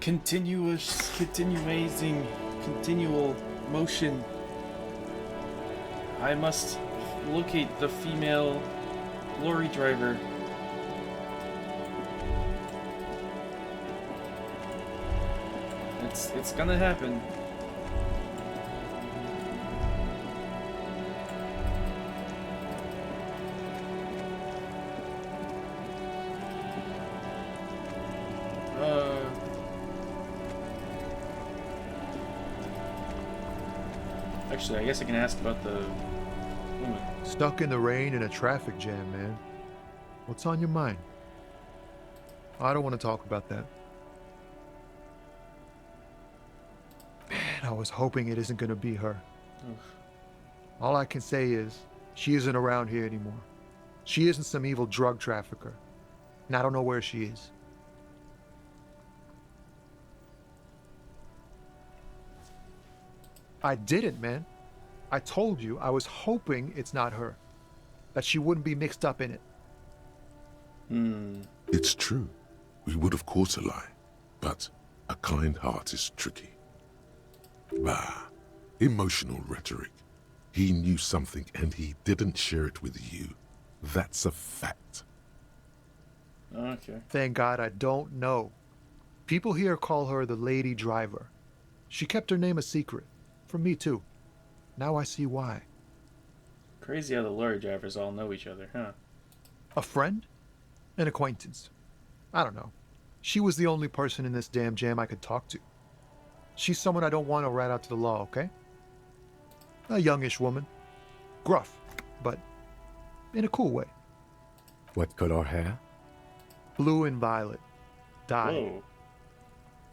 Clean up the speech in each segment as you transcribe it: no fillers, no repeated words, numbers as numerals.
continual motion. I must locate the female lorry driver. It's gonna happen. Actually, I guess I can ask about the woman. Stuck in the rain in a traffic jam, man. What's on your mind? I don't want to talk about that. Man, I was hoping it isn't going to be her. Oof. All I can say is, she isn't around here anymore. She isn't some evil drug trafficker. And I don't know where she is. I didn't, man. I told you I was hoping it's not her. That she wouldn't be mixed up in it. It's true. We would have caught a lie. But a kind heart is tricky. Bah. Emotional rhetoric. He knew something and he didn't share it with you. That's a fact. Okay. Thank God I don't know. People here call her the lady driver. She kept her name a secret. From me too. Now I see why. Crazy how the lorry drivers all know each other, huh? A friend? An acquaintance. I don't know. She was the only person in this damn jam I could talk to. She's someone I don't want to rat out to the law, okay? A youngish woman. Gruff, but in a cool way. What color hair? Blue and violet. Dyed. Whoa.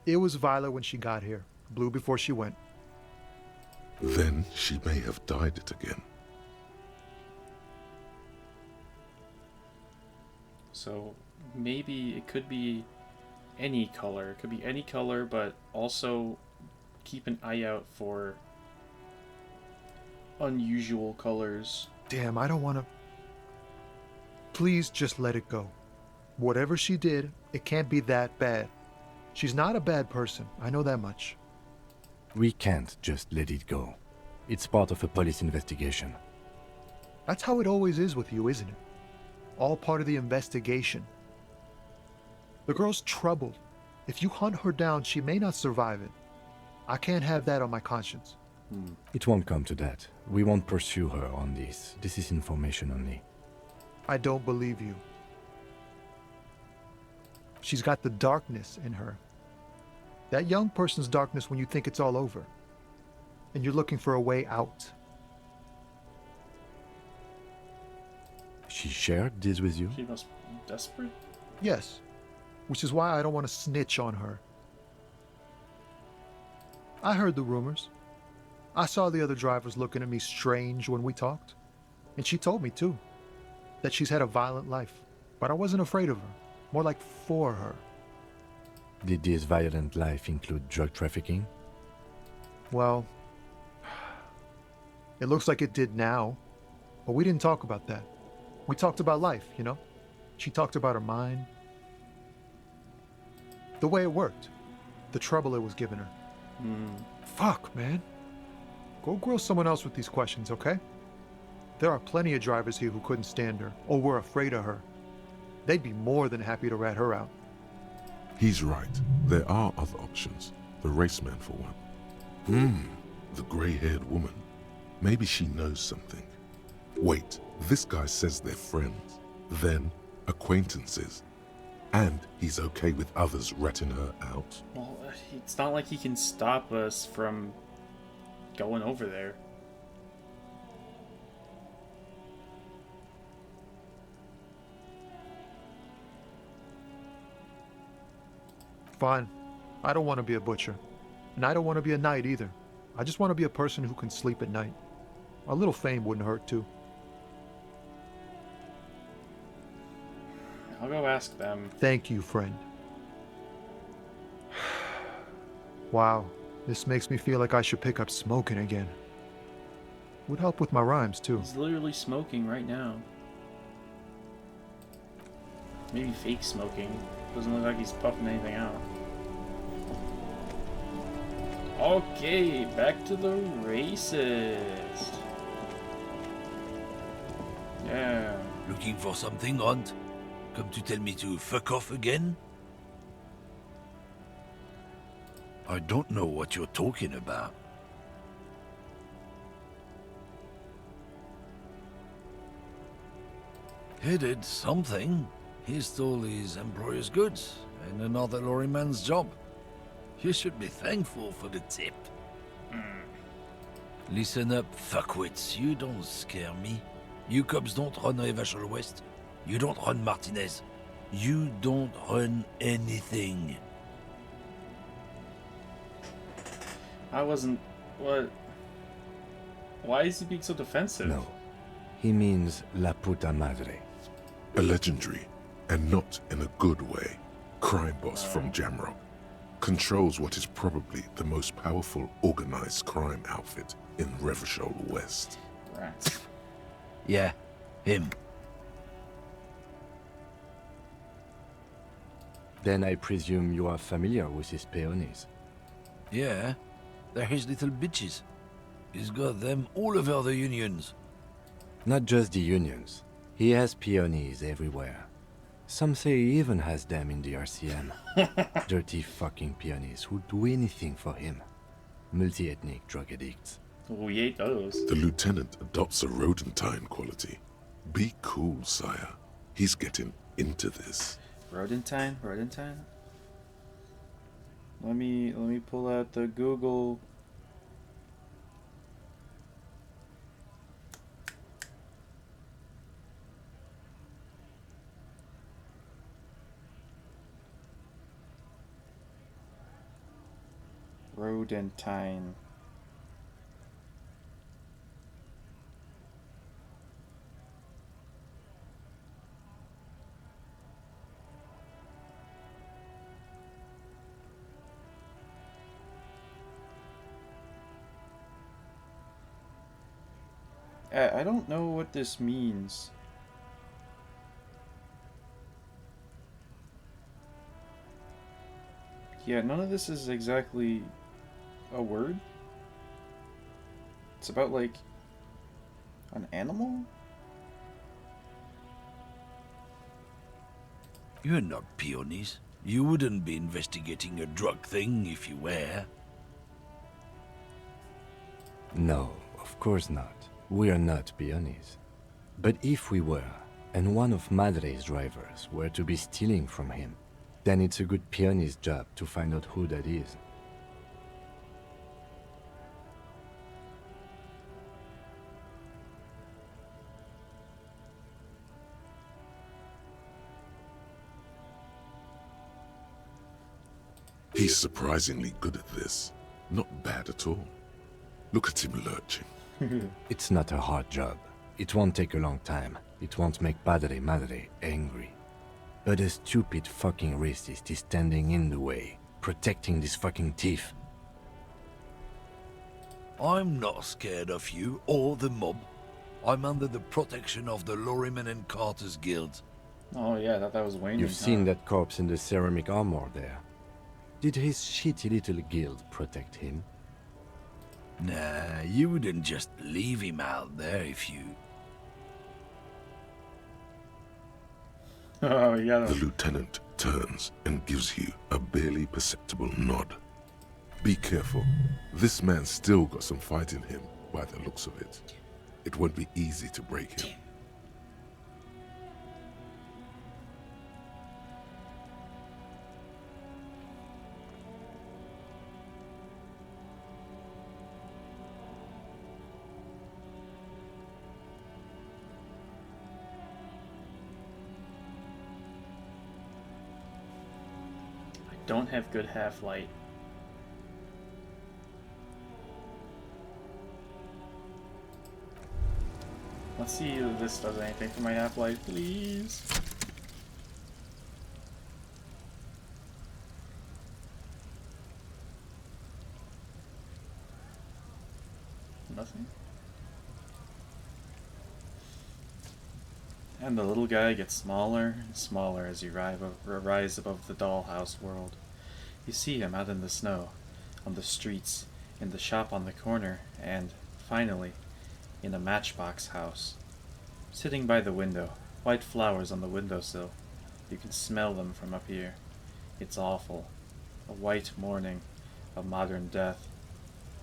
It was violet when she got here. Blue before she went. Then she may have dyed it again. So maybe it could be any color. It could be any color, but also keep an eye out for unusual colors. Damn, I don't want to... Please just let it go. Whatever she did, it can't be that bad. She's not a bad person. I know that much. We can't just let it go. It's part of a police investigation. That's how it always is with you, isn't it? All part of the investigation. The girl's troubled. If you hunt her down, she may not survive it. I can't have that on my conscience. It won't come to that. We won't pursue her on this. This is information only. I don't believe you. She's got the darkness in her. That young person's darkness when you think it's all over. And you're looking for a way out. She shared this with you? She must be desperate? Yes. Which is why I don't want to snitch on her. I heard the rumors. I saw the other drivers looking at me strange when we talked. And she told me too. That she's had a violent life. But I wasn't afraid of her. More like for her. Did this violent life include drug trafficking? Well, it looks like it did now. But we didn't talk about that. We talked about life, you know? She talked about her mind. The way it worked. The trouble it was giving her. Fuck, man. Go grill someone else with these questions, okay? There are plenty of drivers here who couldn't stand her, or were afraid of her. They'd be more than happy to rat her out. He's right. There are other options. The raceman, for one. The grey-haired woman. Maybe she knows something. Wait, this guy says they're friends. Then, acquaintances. And he's okay with others ratting her out. Well, it's not like he can stop us from going over there. Fine. I don't want to be a butcher. And I don't want to be a knight either. I just want to be a person who can sleep at night. A little fame wouldn't hurt too. I'll go ask them. Thank you, friend. Wow, this makes me feel like I should pick up smoking again. Would help with my rhymes too. He's literally smoking right now. Maybe fake smoking. Doesn't look like he's puffing anything out. Okay, back to the races. Yeah. Looking for something, Hunt? Come to tell me to fuck off again? I don't know what you're talking about. He did something. He stole his employer's goods and another lorryman's job. You should be thankful for the tip. Listen up, fuckwits. You don't scare me. You cops don't run Revachol West. You don't run Martinez. You don't run anything. I wasn't... What? Why is he being so defensive? No. He means la puta madre. A legendary, and not in a good way, crime boss from Jamrock. Controls what is probably the most powerful organized crime outfit in Revachol West. Rats. Yeah, him. Then I presume you are familiar with his peonies. Yeah, they're his little bitches. He's got them all over the unions. Not just the unions. He has peonies everywhere. Some say he even has them in the RCM. Dirty fucking peonies who'd do anything for him. Multi-ethnic drug addicts. We ate those. The lieutenant adopts a rodentine quality. Be cool, sire. He's getting into this. Rodentine? Rodentine? Let me pull out the Google. Rodentine. I don't know what this means. Yeah, none of this is exactly a word. It's about, like, an animal? You're not peonies. You wouldn't be investigating a drug thing if you were. No, of course not. We are not peonies. But if we were, and one of Madre's drivers were to be stealing from him, then it's a good peony's job to find out who that is. He's surprisingly good at this. Not bad at all. Look at him lurching. It's not a hard job. It won't take a long time. It won't make Padre Madre angry. But a stupid fucking racist is standing in the way, protecting this fucking thief. I'm not scared of you or the mob. I'm under the protection of the Lorryman and Carter's Guild. Oh yeah, I thought that was Wayne. You've seen that corpse in the ceramic armor there. Did his shitty little guild protect him? Nah, you wouldn't just leave him out there if you... Oh yeah. The lieutenant turns and gives you a barely perceptible nod. Be careful. This man's still got some fight in him by the looks of it. It won't be easy to break him. Don't have good half-light. Let's see if this does anything for my half-life, please. Nothing. And the little guy gets smaller and smaller as you rise above the dollhouse world. You see him out in the snow, on the streets, in the shop on the corner, and, finally, in a matchbox house. Sitting by the window, white flowers on the windowsill. You can smell them from up here. It's awful. A white morning, a modern death,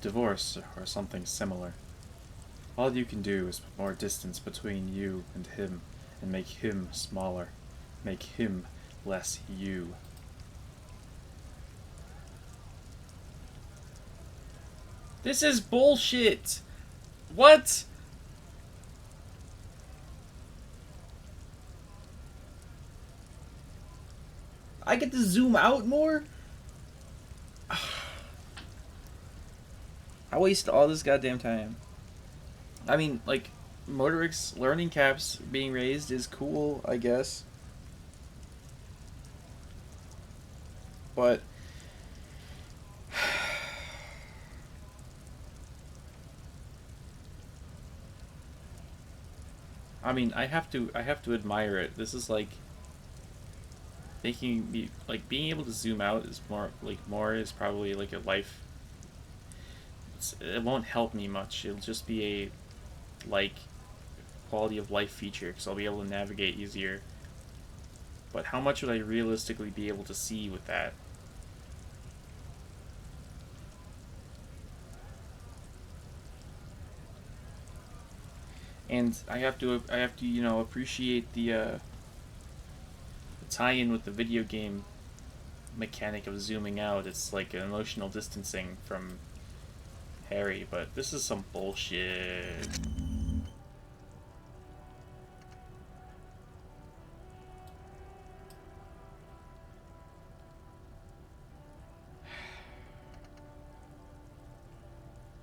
divorce, or something similar. All you can do is put more distance between you and him, and make him smaller. Make him less you. This is bullshit! What? I get to zoom out more? I wasted all this goddamn time. I mean, like, motorics, learning caps being raised is cool, I guess. But I mean, I have to admire it. This is like making me like being able to zoom out is more is probably like a life. It won't help me much. It'll just be a like quality of life feature because I'll be able to navigate easier. But how much would I realistically be able to see with that? And I have to appreciate the tie-in with the video game mechanic of zooming out. It's like an emotional distancing from Harry, but this is some bullshit.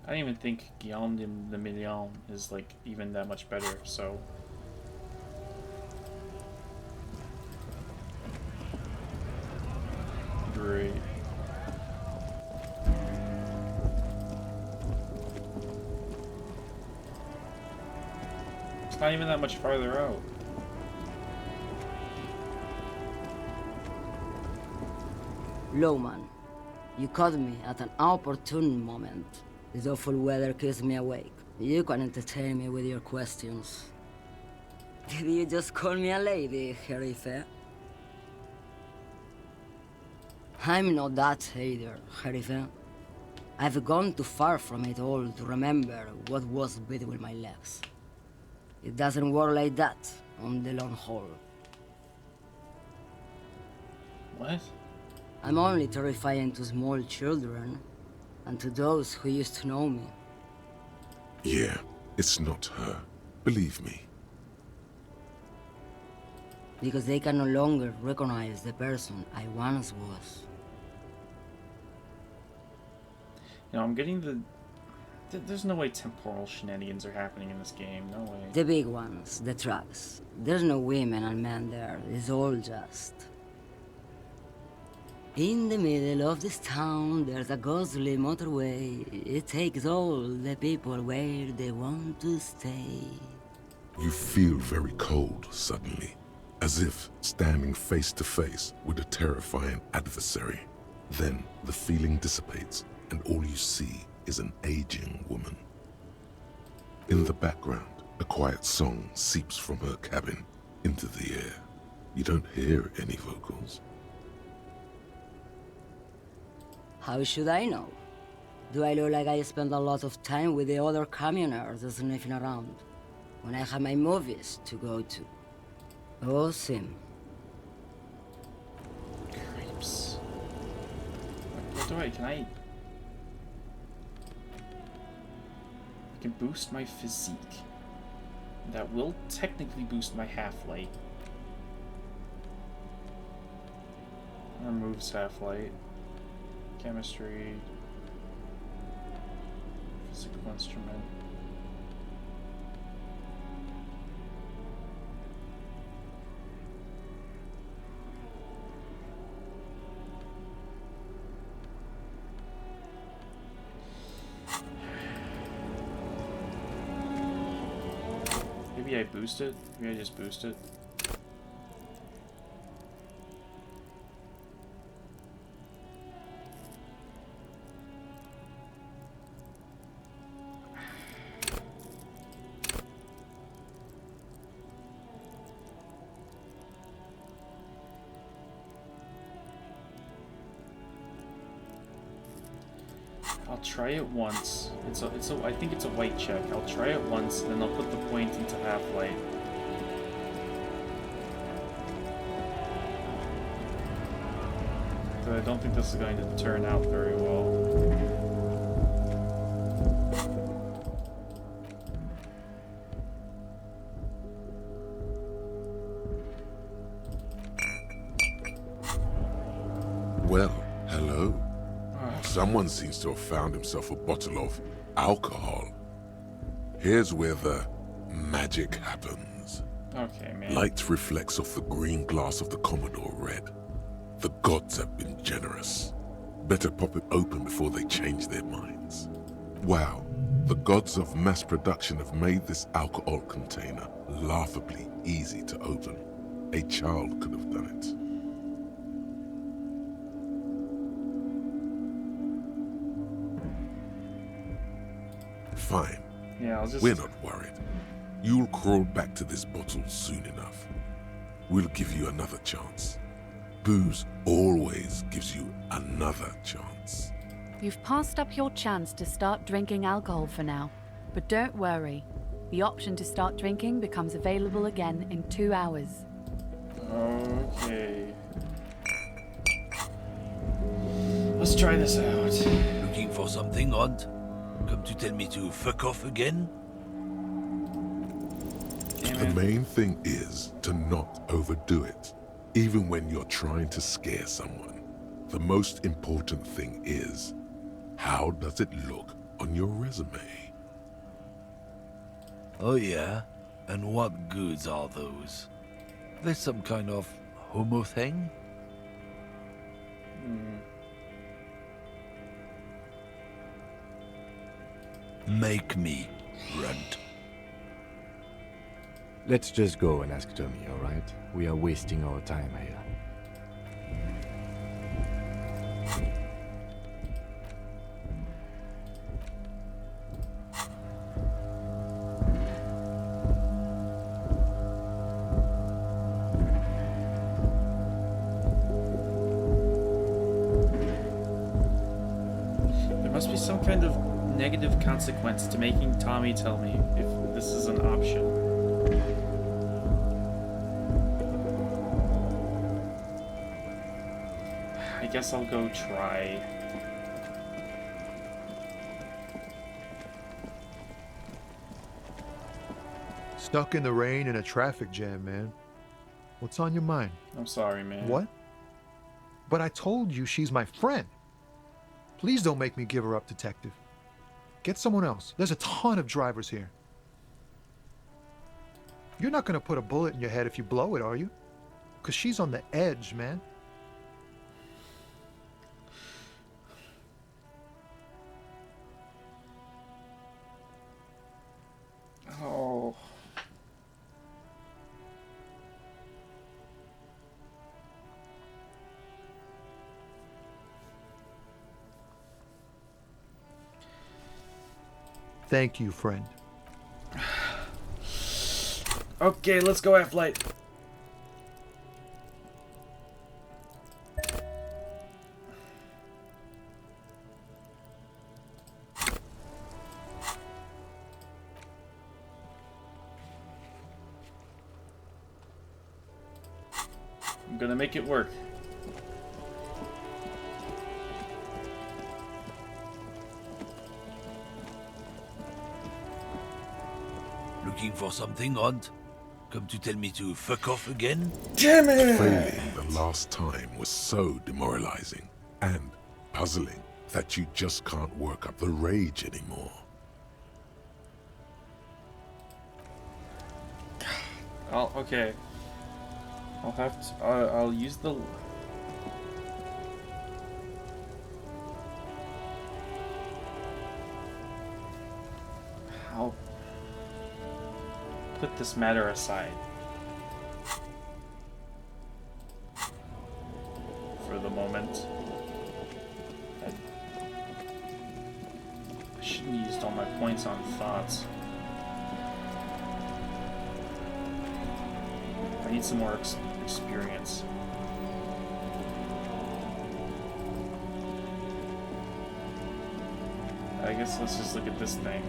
I don't even think Guillaume de Million is like even that much better, so great. It's not even that much farther out. Lowman, you caught me at an opportune moment. This awful weather keeps me awake. You can entertain me with your questions. Did you just call me a lady, Herife? I'm not that either, Herife. I've gone too far from it all to remember what was between my legs. It doesn't work like that on the long haul. What? I'm only terrifying to small children, and to those who used to know me. Yeah, it's not her. Believe me. Because they can no longer recognize the person I once was. You know, I'm getting the... There's no way temporal shenanigans are happening in this game. No way. The big ones, the trucks. There's no women and men there. It's all just... In the middle of this town, there's a ghostly motorway. It takes all the people where they want to stay. You feel very cold suddenly, as if standing face to face with a terrifying adversary. Then the feeling dissipates, and all you see is an aging woman. In the background, a quiet song seeps from her cabin into the air. You don't hear any vocals. How should I know? Do I look like I spend a lot of time with the other communers sniffing around, when I have my movies to go to? Oh, Sim. Creeps. What do can I can boost my physique. That will technically boost my half-light. Removes half-light. Chemistry. Physical instrument. Maybe I boost it? Maybe I just boost it? I'll try it once. I think it's a white check. I'll try it once, then I'll put the point into half-light. But I don't think this is going to turn out very well. Well, hello. Someone seems to have found himself a bottle of alcohol. Here's where the magic happens. Okay, man. Light reflects off the green glass of the Commodore Red. The gods have been generous. Better pop it open before they change their minds. Wow, the gods of mass production have made this alcohol container laughably easy to open. A child could have done it. Fine. Yeah, I'll just... We're not worried. You'll crawl back to this bottle soon enough. We'll give you another chance. Booze always gives you another chance. You've passed up your chance to start drinking alcohol for now. But don't worry. The option to start drinking becomes available again in 2 hours. Okay. Let's try this out. Looking for something, Hunt? Come to tell me to fuck off again? The main thing is to not overdo it. Even when you're trying to scare someone, the most important thing is, how does it look on your resume? Oh yeah? And what goods are those? There's some kind of homo thing? Make me, Runt. Let's just go and ask Tommy, alright? We are wasting our time here. There must be some kind of negative consequence to making Tommy tell me if this is an option. I guess I'll go try. Stuck in the rain in a traffic jam, man. What's on your mind? I'm sorry, man. What? But I told you she's my friend. Please don't make me give her up, detective. Get someone else. There's a ton of drivers here. You're not gonna put a bullet in your head if you blow it, are you? 'Cause she's on the edge, man. Oh. Thank you, friend. Okay, let's go half-light. I'm gonna make it work. Looking for something, Hunt? Come to tell me to fuck off again? Damn it! Failing the last time was so demoralizing and puzzling that you just can't work up the rage anymore. Okay. I'll have to. I'll use the. I'll put this matter aside for the moment. I shouldn't have used all my points on thoughts. I need some more experience. I guess let's just look at this thing.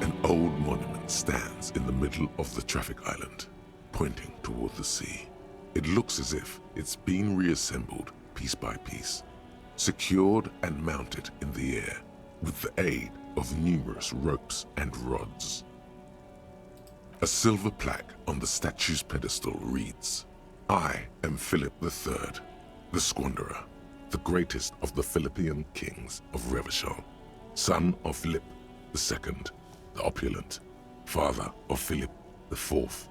An old monument stands in the middle of the traffic island, pointing toward the sea. It looks as if it's been reassembled piece by piece, secured and mounted in the air with the aid of numerous ropes and rods. A silver plaque on the statue's pedestal reads, "I am Philip III, the Squanderer, the greatest of the Philippian kings of Revachol, son of Philip II, the opulent, father of Philip IV,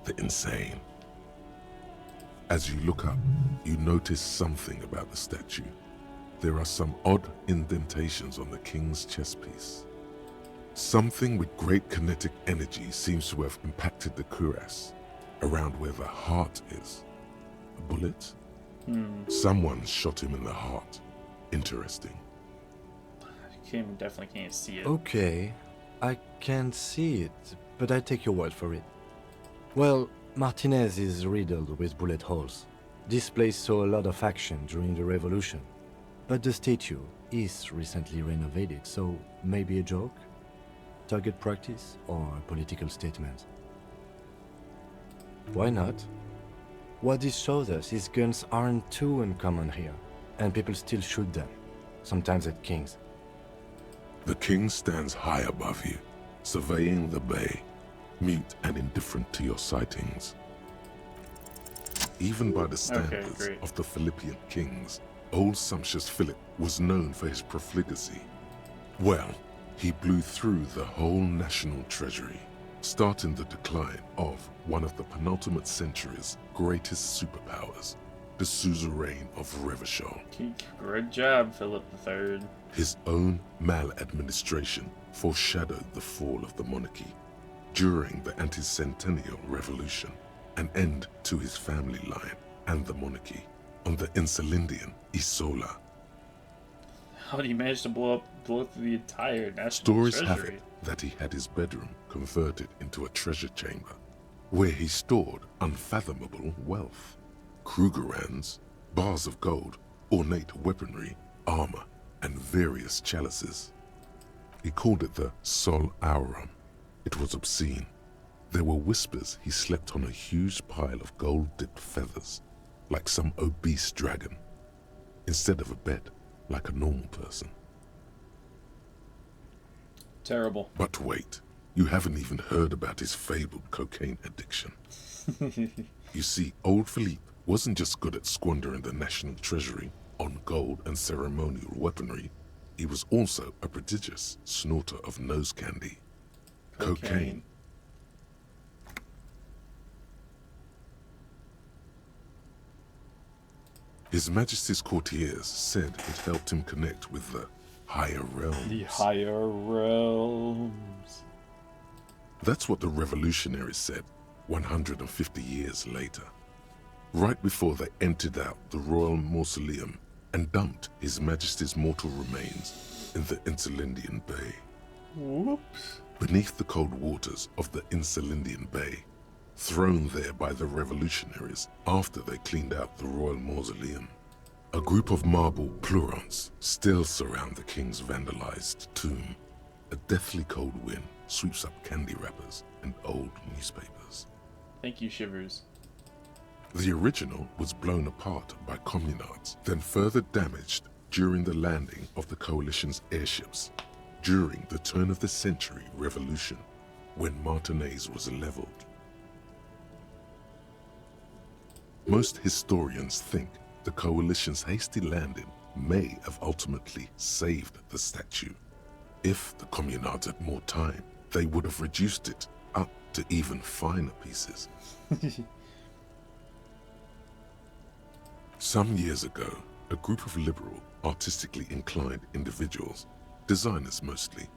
the insane." As you look up, you notice something about the statue. There are some odd indentations on the king's chest piece. Something with great kinetic energy seems to have impacted the cuirass, around where the heart is. A bullet? Someone shot him in the heart. Interesting. Definitely can't see it. Okay, I can't see it, but I take your word for it. Well, Martinez is riddled with bullet holes. This place saw a lot of action during the revolution. But the statue is recently renovated, so maybe a joke? Target practice or a political statement? Why not? What this shows us is guns aren't too uncommon here, and people still shoot them, sometimes at kings. The king stands high above you, surveying the bay, mute and indifferent to your sightings. Even by the standards great. of the Philippian kings, old sumptuous Philip was known for his profligacy. Well, he blew through the whole national treasury, starting the decline of one of the penultimate century's greatest superpowers, the suzerain of Revachol. Good job, Philip III. His own maladministration foreshadowed the fall of the monarchy. During the anti-centennial revolution, an end to his family line and the monarchy on the Insulindian Isola. How did he manage to blow through the entire national Stories treasury? have it that he had his bedroom converted into a treasure chamber, where he stored unfathomable wealth. Krugerrands, bars of gold, ornate weaponry, armor, and various chalices. He called it the Sol Aurum. It was obscene. There were whispers he slept on a huge pile of gold-dipped feathers, like some obese dragon, instead of a bed, like a normal person. Terrible. But wait, you haven't even heard about his fabled cocaine addiction. You see, old Philippe wasn't just good at squandering the national treasury on gold and ceremonial weaponry, he was also a prodigious snorter of nose candy. Cocaine. His Majesty's courtiers said it helped him connect with the higher realms. The higher realms. That's what the revolutionaries said 150 years later, right before they emptied out the royal mausoleum and dumped His Majesty's mortal remains in the Insulindian Bay. Whoops. Beneath the cold waters of the Insulindian Bay, thrown there by the revolutionaries after they cleaned out the royal mausoleum, a group of marble pleurons still surround the king's vandalized tomb. A deathly cold wind sweeps up candy wrappers and old newspapers. Thank you, Shivers. The original was blown apart by communards, then further damaged during the landing of the coalition's airships during the turn of the century revolution, when Martinez was leveled. Most historians think the coalition's hasty landing may have ultimately saved the statue. If the communards had more time, they would have reduced it up to even finer pieces. Some years ago, a group of liberal, artistically inclined individuals, designers mostly,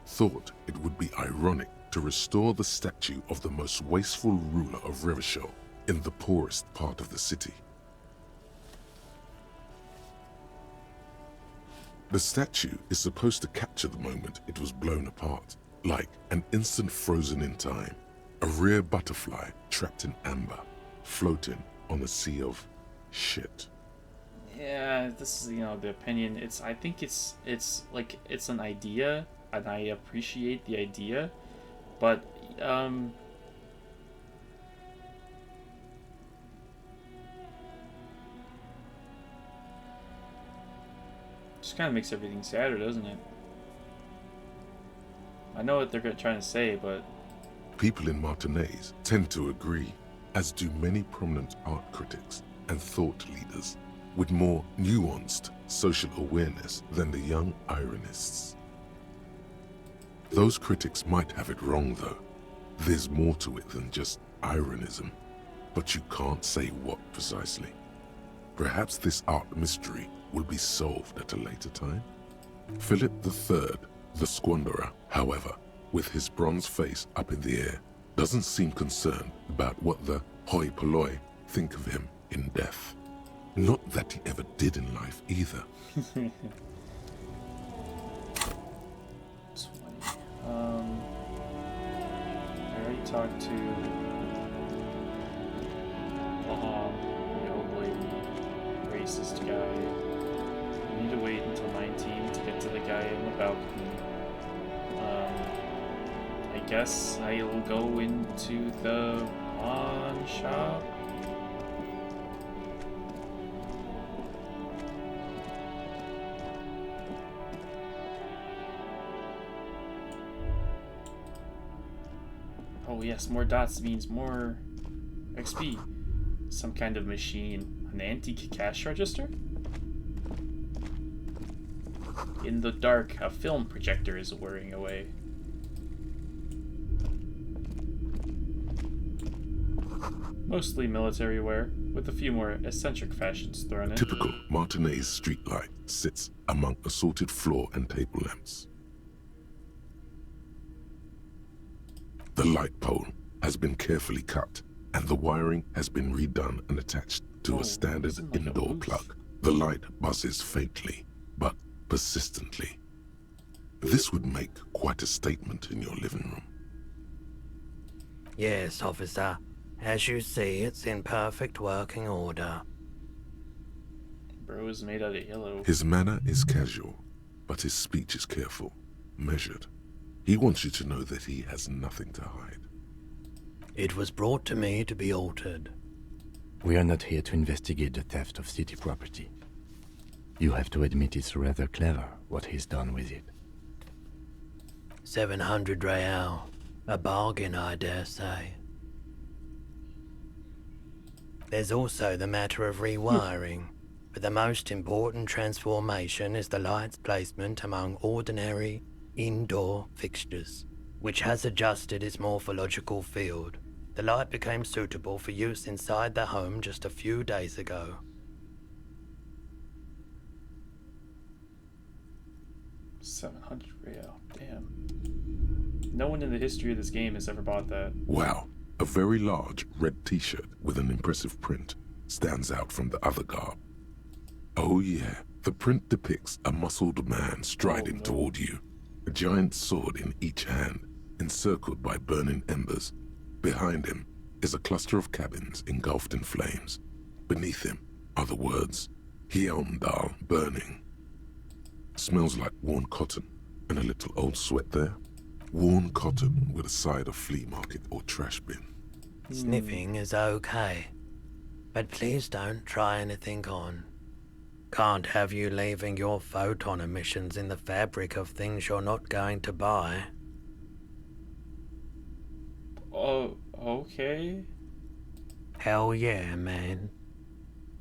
thought it would be ironic to restore the statue of the most wasteful ruler of Revachol in the poorest part of the city. The statue is supposed to capture the moment it was blown apart, like an instant frozen in time, a rare butterfly trapped in amber, floating on a sea of shit. Yeah, this is the opinion. I think it's like it's an idea, and I appreciate the idea, but just kind of makes everything sadder, doesn't it? I know what they're trying to say, but People in Martinaise tend to agree, as do many prominent art critics and thought leaders with more nuanced social awareness than the young ironists. Those critics might have it wrong, though. There's more to it than just ironism, but you can't say what precisely. Perhaps this art mystery will be solved at a later time. Philip III, the Squanderer, however, with his bronze face up in the air, doesn't seem concerned about what the hoi polloi think of him in death. Not that he ever did in life either. 20. I already talked to the old lady, racist guy. I need to wait until 19 to get to the guy in the balcony. I guess I'll go into the pawn shop. Oh yes, more dots means more XP. Some kind of machine. An antique cash register? In the dark, a film projector is whirring away. Mostly military wear, with a few more eccentric fashions thrown in. Typical Martinaise streetlight sits among assorted floor and table lamps. The light pole has been carefully cut, and the wiring has been redone and attached to a standard isn't like a indoor roof. plug. The light buzzes faintly, but persistently. This would make quite a statement in your living room. Yes, officer. As you see, it's in perfect working order. Bro is made out of yellow. His manner is casual, but his speech is careful, measured. He wants you to know that he has nothing to hide. It was brought to me to be altered. We are not here to investigate the theft of city property. You have to admit it's rather clever what he's done with it. 700 real. A bargain, I dare say. There's also the matter of rewiring, but the most important transformation is the light's placement among ordinary indoor fixtures, which has adjusted its morphological field. The light became suitable for use inside the home just a few days ago. $700 real. Damn. No one in the history of this game has ever bought that. Wow, a very large red t-shirt with an impressive print stands out from the other garb. Oh yeah, the print depicts a muscled man striding toward you, a giant sword in each hand, encircled by burning embers. Behind him is a cluster of cabins engulfed in flames. Beneath him are the words, Hjelmdal burning. Smells like worn cotton and a little old sweat there. Worn cotton with a side of flea market or trash bin. Sniffing is okay, but please don't try anything on. Can't have you leaving your photon emissions in the fabric of things you're not going to buy. Oh, okay. Hell yeah, man.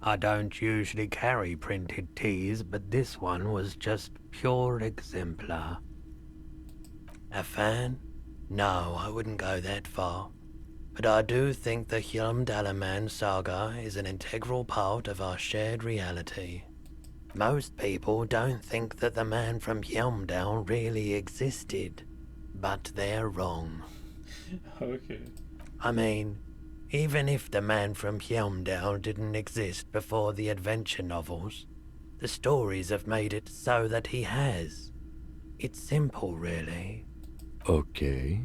I don't usually carry printed tees, but this one was just pure exemplar. A fan? No, I wouldn't go that far. But I do think the Hjelmdalaman saga is an integral part of our shared reality. Most people don't think that the man from Hjelmdal really existed, but they're wrong. Okay. I mean, even if the man from Hjelmdal didn't exist before the adventure novels, the stories have made it so that he has. It's simple, really. Okay.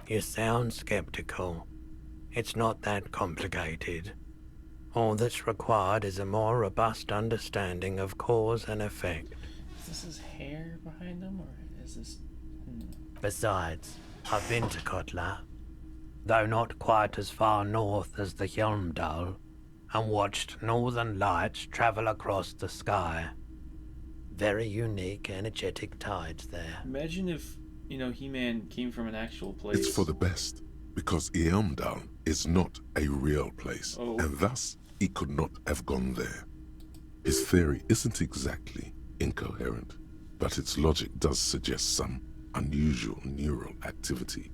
You sound skeptical. It's not that complicated. All that's required is a more robust understanding of cause and effect. Is this his hair behind him, or is this... Besides, I've been to Kotla, though not quite as far north as the Hjelmdal, and watched northern lights travel across the sky. Very unique, energetic tides there. Imagine if, He-Man came from an actual place. It's for the best, because Hjelmdal is not a real place, and thus he could not have gone there. His theory isn't exactly incoherent, but its logic does suggest some unusual neural activity.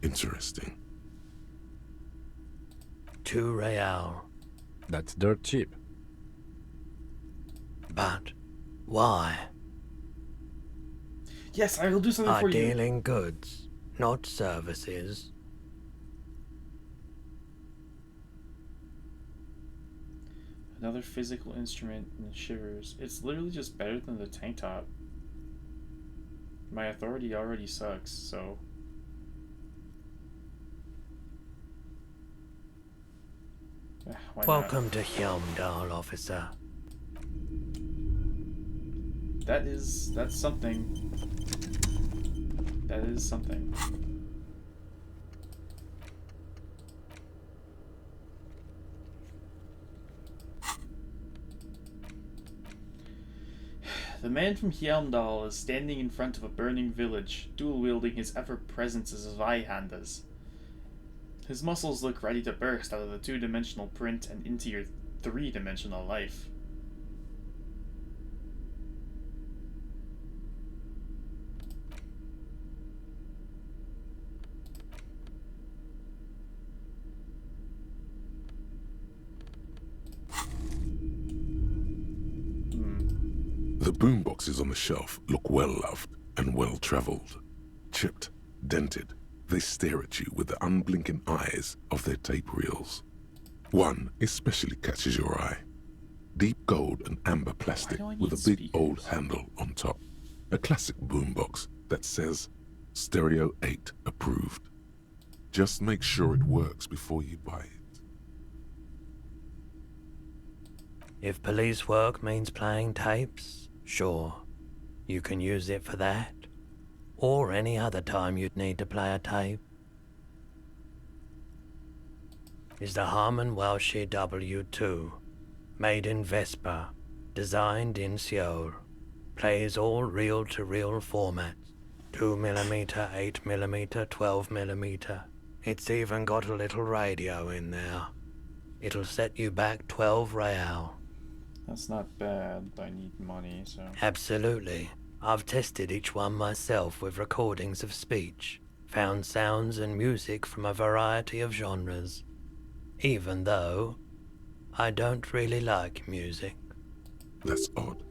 Interesting. 2 real. That's dirt cheap. But why? Yes, I will do something I for you. deal in goods, not services. Another physical instrument and shivers. It's literally just better than the tank top. My authority already sucks, so... why Welcome to Hjelmdal, officer. That's something. That is something. The man from Hjelmdal is standing in front of a burning village, dual-wielding his ever-present Zweihandas. His muscles look ready to burst out of the two-dimensional print and into your three-dimensional life. The boomboxes on the shelf look well-loved and well-traveled. Chipped, dented, they stare at you with the unblinking eyes of their tape reels. One especially catches your eye. Deep gold and amber plastic with a big old handle on top. A classic boombox that says, Stereo 8 approved. Just make sure it works before you buy it. If police work means playing tapes, sure, you can use it for that, or any other time you'd need to play a tape. Is the Harman Welsh W2, made in Vespa, designed in Seoul, plays all reel-to-reel formats, 2mm, 8mm, 12mm. It's even got a little radio in there. It'll set you back 12 real. That's not bad, but I need money, so... Absolutely. I've tested each one myself with recordings of speech, found sounds and music from a variety of genres. Even though I don't really like music. That's odd.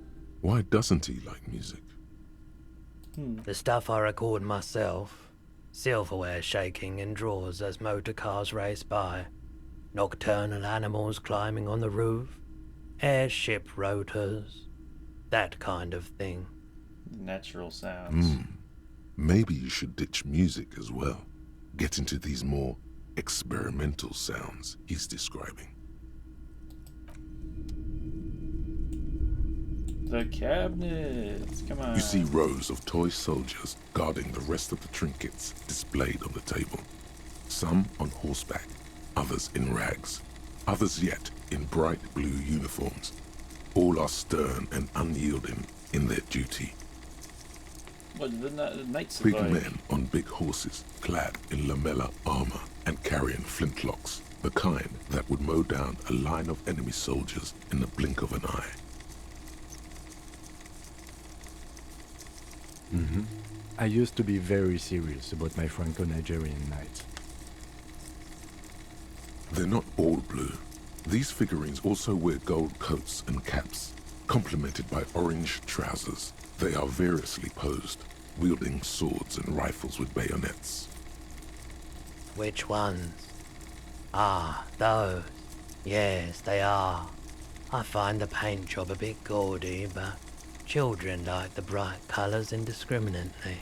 Why doesn't he like music? The stuff I record myself, silverware shaking in drawers as motor cars race by, nocturnal animals climbing on the roof, airship rotors, that kind of thing. Natural sounds. Maybe you should ditch music as well. Get into these more experimental sounds he's describing. The cabinets, come on. You see rows of toy soldiers guarding the rest of the trinkets displayed on the table. Some on horseback, others in rags, others yet in bright blue uniforms. All are stern and unyielding in their duty. What, the knights Big like... men on big horses, clad in lamella armor and carrying flintlocks, the kind that would mow down a line of enemy soldiers in the blink of an eye. I used to be very serious about my Franco-Nigerian knights. They're not all blue. These figurines also wear gold coats and caps, complemented by orange trousers. They are variously posed, wielding swords and rifles with bayonets. Which ones? Ah, those. Yes, they are. I find the paint job a bit gaudy, but children like the bright colours indiscriminately.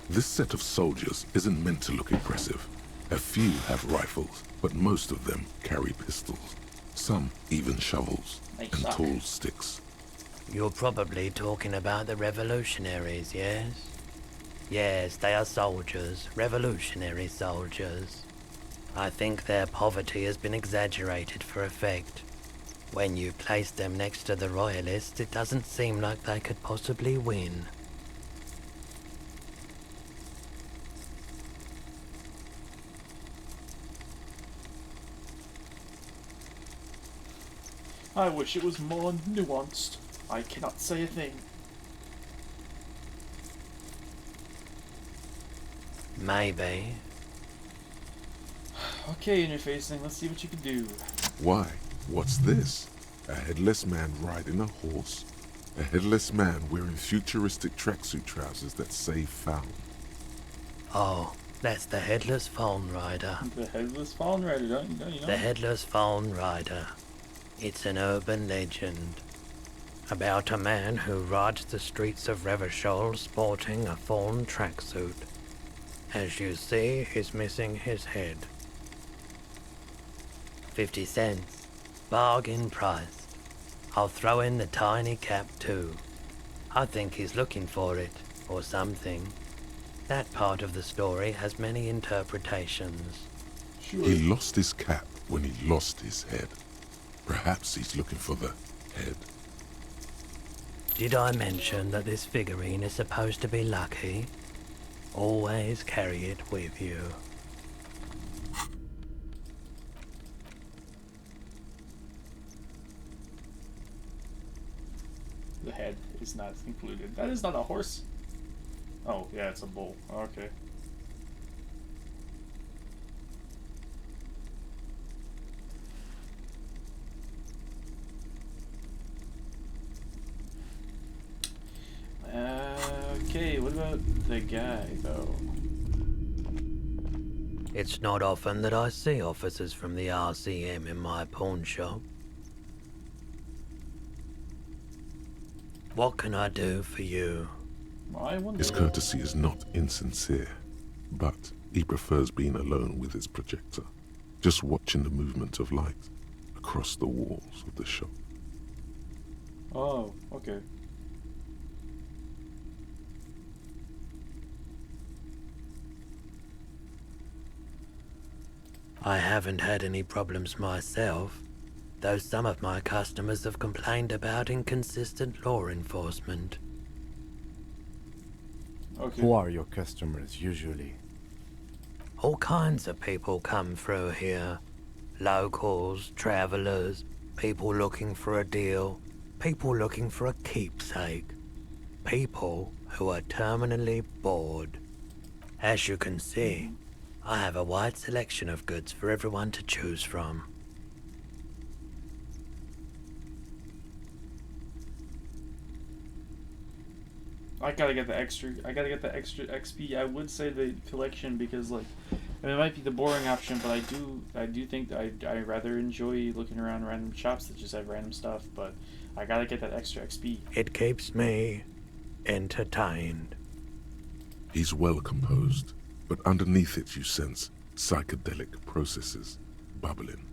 This set of soldiers isn't meant to look impressive. A few have rifles, but but most of them carry pistols. Some even shovels They and suck. tall sticks. You're probably talking about the revolutionaries, yes? Yes, they are soldiers, revolutionary soldiers. I think their poverty has been exaggerated for effect. When you place them next to the royalists, it doesn't seem like they could possibly win. I wish it was more nuanced. I cannot say a thing. Maybe. Okay, interfacing, let's see what you can do. Why? What's this? A headless man riding a horse? A headless man wearing futuristic tracksuit trousers that say found. Oh, that's the Headless Phone Rider. The headless fallen rider, don't you know? The Headless Phone Rider. It's an urban legend about a man who rides the streets of Revachol sporting a fawn tracksuit. As you see, he's missing his head. 50 cents. Bargain priced. I'll throw in the tiny cap too. I think he's looking for it, or something. That part of the story has many interpretations. Sure. He lost his cap when he lost his head. Perhaps he's looking for the head. Did I mention that this figurine is supposed to be lucky? Always carry it with you. The head is not included. That is not a horse. Oh, yeah, it's a bull. Okay. Okay, what about the guy, though? It's not often that I see officers from the RCM in my pawn shop. What can I do for you? I wonder. His courtesy is not insincere, but he prefers being alone with his projector, just watching the movement of light across the walls of the shop. Oh, okay. I haven't had any problems myself, though some of my customers have complained about inconsistent law enforcement. Okay. Who are your customers usually? All kinds of people come through here. Locals, travelers, people looking for a deal, people looking for a keepsake, people who are terminally bored. As you can see, I have a wide selection of goods for everyone to choose from. I gotta get the extra XP. I would say the collection because, like, I mean, it might be the boring option, but I do think I rather enjoy looking around random shops that just have random stuff. But I gotta get that extra XP. It keeps me entertained. He's well composed, but underneath it you sense psychedelic processes bubbling.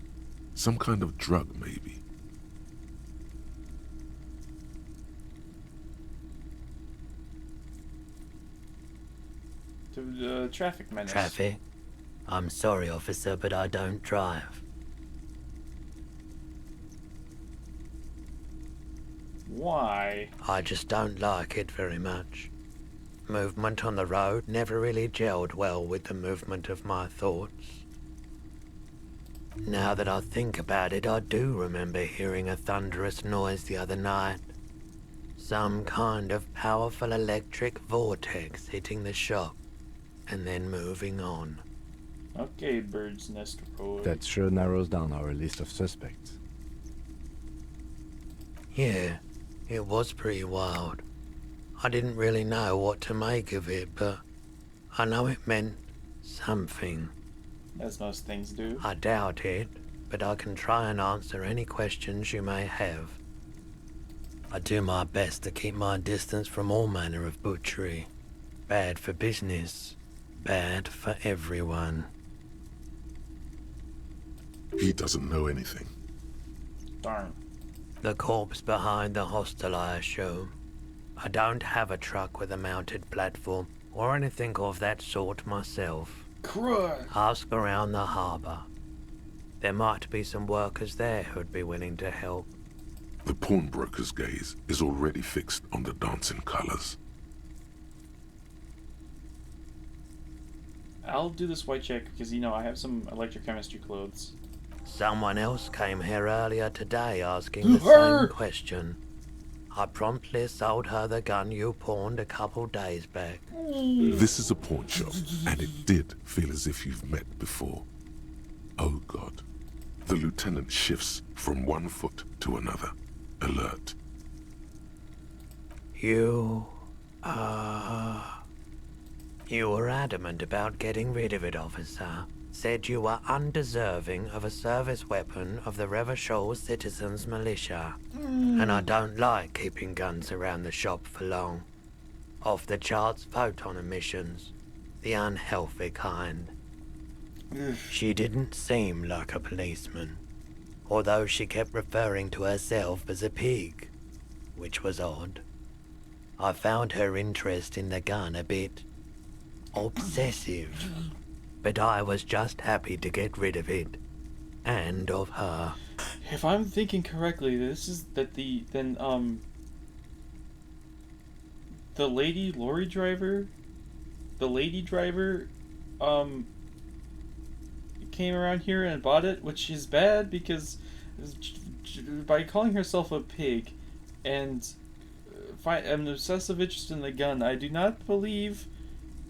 Some kind of drug, maybe. To the traffic menace. Traffic? I'm sorry, officer, but I don't drive. Why? I just don't like it very much. Movement on the road never really gelled well with the movement of my thoughts. Now that I think about it, I do remember hearing a thunderous noise the other night. Some kind of powerful electric vortex hitting the shop and then moving on. Okay, bird's nest report. That sure narrows down our list of suspects. Yeah, it was pretty wild. I didn't really know what to make of it, but I know it meant something. As most things do. I doubt it, but I can try and answer any questions you may have. I do my best to keep my distance from all manner of butchery. Bad for business, bad for everyone. He doesn't know anything. Darn. The corpse behind the hostel, I assume. I don't have a truck with a mounted platform or anything of that sort myself. Crud. Ask around the harbour. There might be some workers there who'd be willing to help. The pawnbroker's gaze is already fixed on the dancing colors. I'll do this white check because, I have some electrochemistry clothes. Someone else came here earlier today asking the Her! same question. I promptly sold her the gun you pawned a couple days back. This is a pawn shop, and it did feel as if you've met before. Oh God. The lieutenant shifts from one foot to another, alert. You were adamant about getting rid of it, officer. Said you were undeserving of a service weapon of the Revachol Citizens Militia. And I don't like keeping guns around the shop for long. Off the charts photon emissions. The unhealthy kind. She didn't seem like a policeman. Although she kept referring to herself as a pig. Which was odd. I found her interest in the gun a bit obsessive. But I was just happy to get rid of it. And of her. If I'm thinking correctly, this is that the lady lorry driver, came around here and bought it, which is bad because by calling herself a pig and an obsessive interest in the gun, I do not believe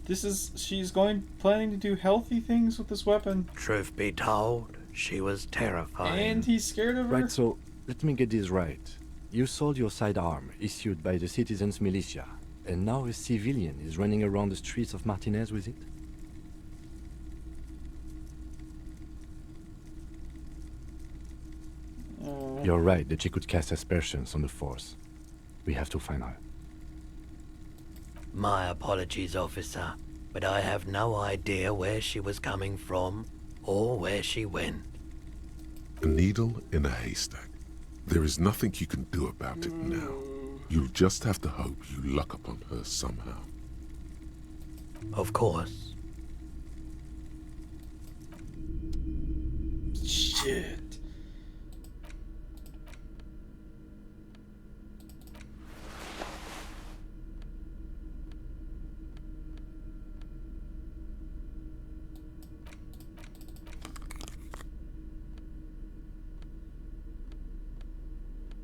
she's planning to do healthy things with this weapon. Truth be told, she was terrifying. And he's scared of her. Right, so let me get this right. You sold your sidearm, issued by the Citizens Militia, and now a civilian is running around the streets of Martinez with it? You're right that she could cast aspersions on the force. We have to find her. My apologies, officer, but I have no idea where she was coming from or where she went. A needle in a haystack. There is nothing you can do about it now. You'll just have to hope you luck upon her somehow. Of course. Shit.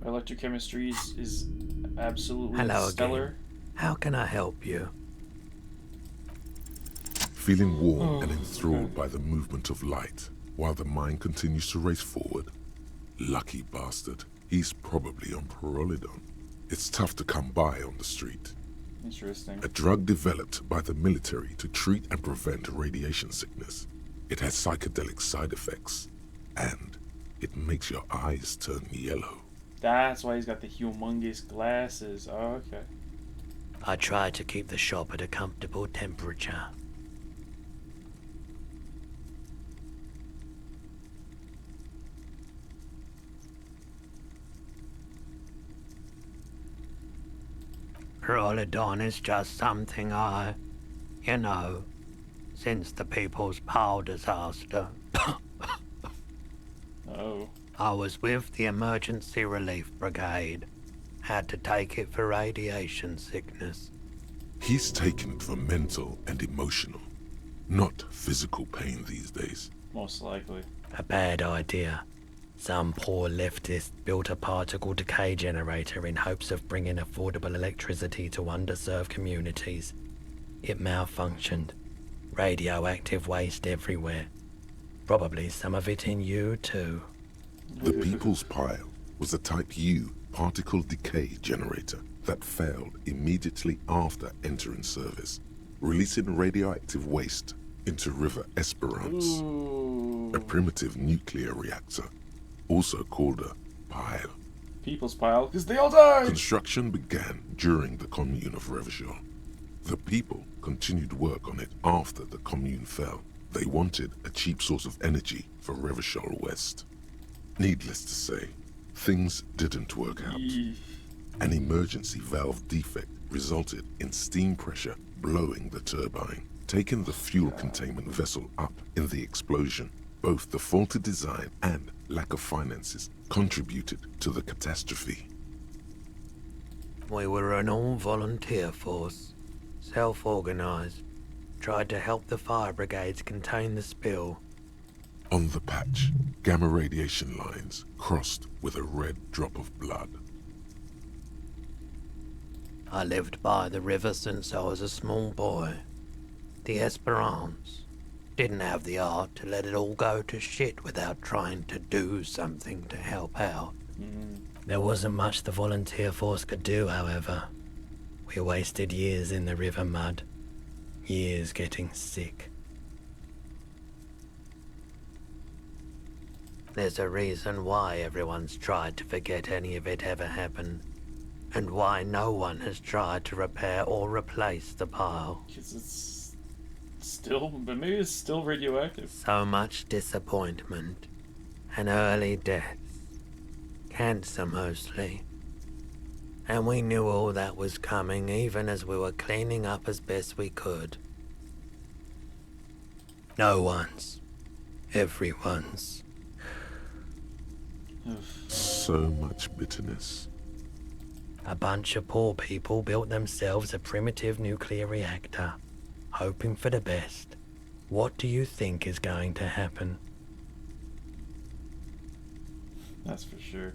Electrochemistry is absolutely Hello stellar. again. How can I help you? Feeling warm and enthralled by the movement of light, while the mind continues to race forward. Lucky bastard. He's probably on Parolidon. It's tough to come by on the street. Interesting. A drug developed by the military to treat and prevent radiation sickness. It has psychedelic side effects, and it makes your eyes turn yellow. That's why he's got the humongous glasses. Oh, okay. I try to keep the shop at a comfortable temperature. Parolidon is just something since the People's Power disaster. Oh. I was with the Emergency Relief Brigade. Had to take it for radiation sickness. He's taken it for mental and emotional, not physical pain these days. Most likely. A bad idea. Some poor leftist built a particle decay generator in hopes of bringing affordable electricity to underserved communities. It malfunctioned. Radioactive waste everywhere. Probably some of it in you too. The People's Pile was a Type U particle decay generator that failed immediately after entering service, releasing radioactive waste into River Esperance. Ooh. A primitive nuclear reactor, also called a pile. People's Pile, because they all died! Construction began during the Commune of Revachol. The people continued work on it after the Commune fell, They wanted a cheap source of energy for Revachol West. Needless to say, things didn't work out. An emergency valve defect resulted in steam pressure blowing the turbine, taking the fuel containment vessel up in the explosion. Both the faulty design and lack of finances contributed to the catastrophe. We were an all-volunteer force, self-organized, tried to help the fire brigades contain the spill. On the patch, gamma radiation lines crossed with a red drop of blood. I lived by the river since I was a small boy. The Esperance didn't have the art to let it all go to shit without trying to do something to help out. There wasn't much the volunteer force could do, however. We wasted years in the river mud, years getting sick. There's a reason why everyone's tried to forget any of it ever happened, and why no one has tried to repair or replace the pile. Because it's still, but maybe it's still radioactive. So much disappointment, and early deaths, cancer mostly. And we knew all that was coming even as we were cleaning up as best we could. No one's, everyone's. So much bitterness. A bunch of poor people built themselves a primitive nuclear reactor, hoping for the best. What do you think is going to happen? That's for sure.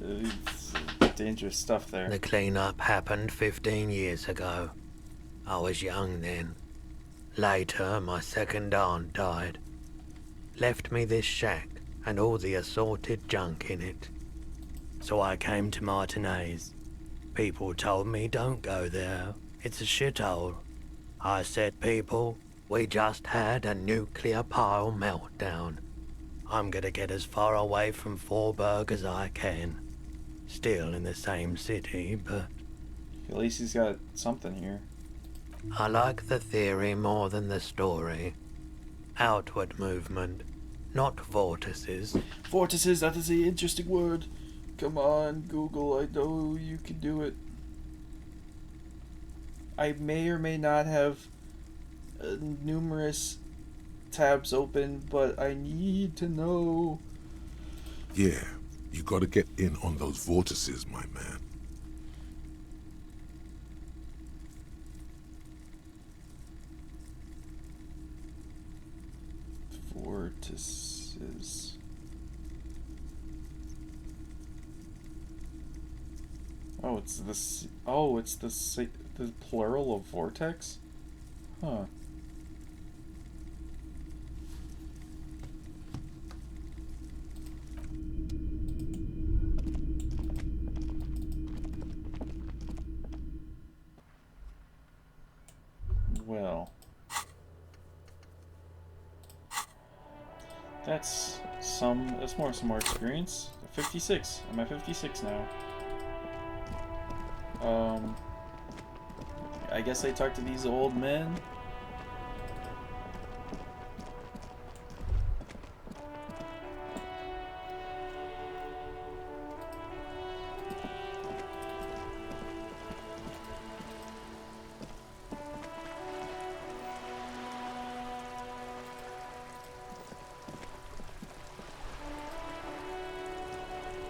It's dangerous stuff there. The cleanup happened 15 years ago. I was young then. Later, my second aunt died. Left me this shack and all the assorted junk in it. So I came to Martinez. People told me don't go there. It's a shithole. I said, people, we just had a nuclear pile meltdown. I'm gonna get as far away from Forberg as I can. Still in the same city, but At least he's got something here. I like the theory more than the story. Outward movement, not vortices. Vortices, that is an interesting word. Come on, Google, I know you can do it. I may or may not have numerous tabs open, but I need to know. Yeah, you gotta get in on those vortices, my man. Vortices. Oh, it's this. Oh, it's the plural of vortex. Huh. Well, that's some more experience. 56. I'm at 56 now. I guess I talked to these old men.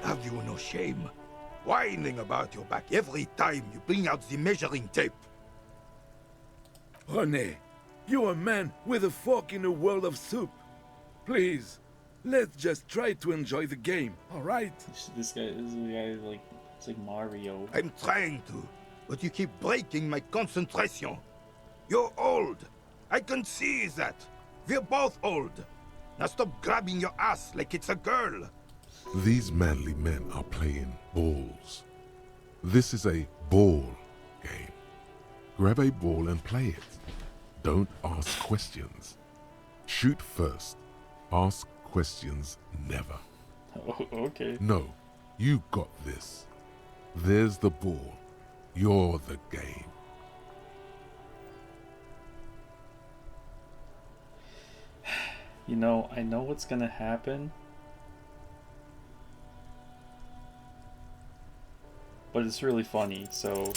Have you no shame? Whining about your back every time you bring out the measuring tape. René, you're a man with a fork in a world of soup. Please, let's just try to enjoy the game, alright? This guy is like, it's like Mario. I'm trying to, but you keep breaking my concentration. You're old. I can see that. We're both old. Now stop grabbing your ass like it's a girl. These manly men are playing balls. This is a ball game. Grab a ball and play it. Don't ask questions. Shoot first. Ask questions never. Oh, okay. No, you got this. There's the ball. You're the game. You know, I know what's gonna happen. But it's really funny, so...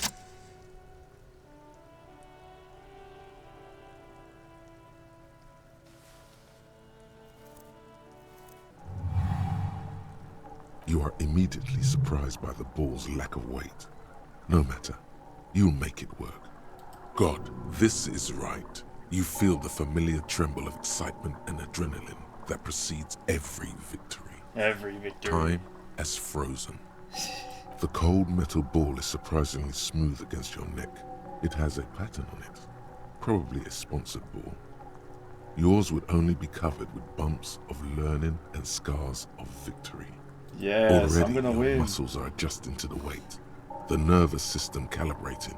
You are immediately surprised by the ball's lack of weight. No matter, you'll make it work. God, this is right. You feel the familiar tremble of excitement and adrenaline that precedes every victory. Every victory. Time as frozen. The cold metal ball is surprisingly smooth against your neck. It has a pattern on it, probably a sponsored ball. Yours would only be covered with bumps of learning and scars of victory. Yes, Already, I'm gonna your win. muscles are adjusting to the weight, the nervous system calibrating,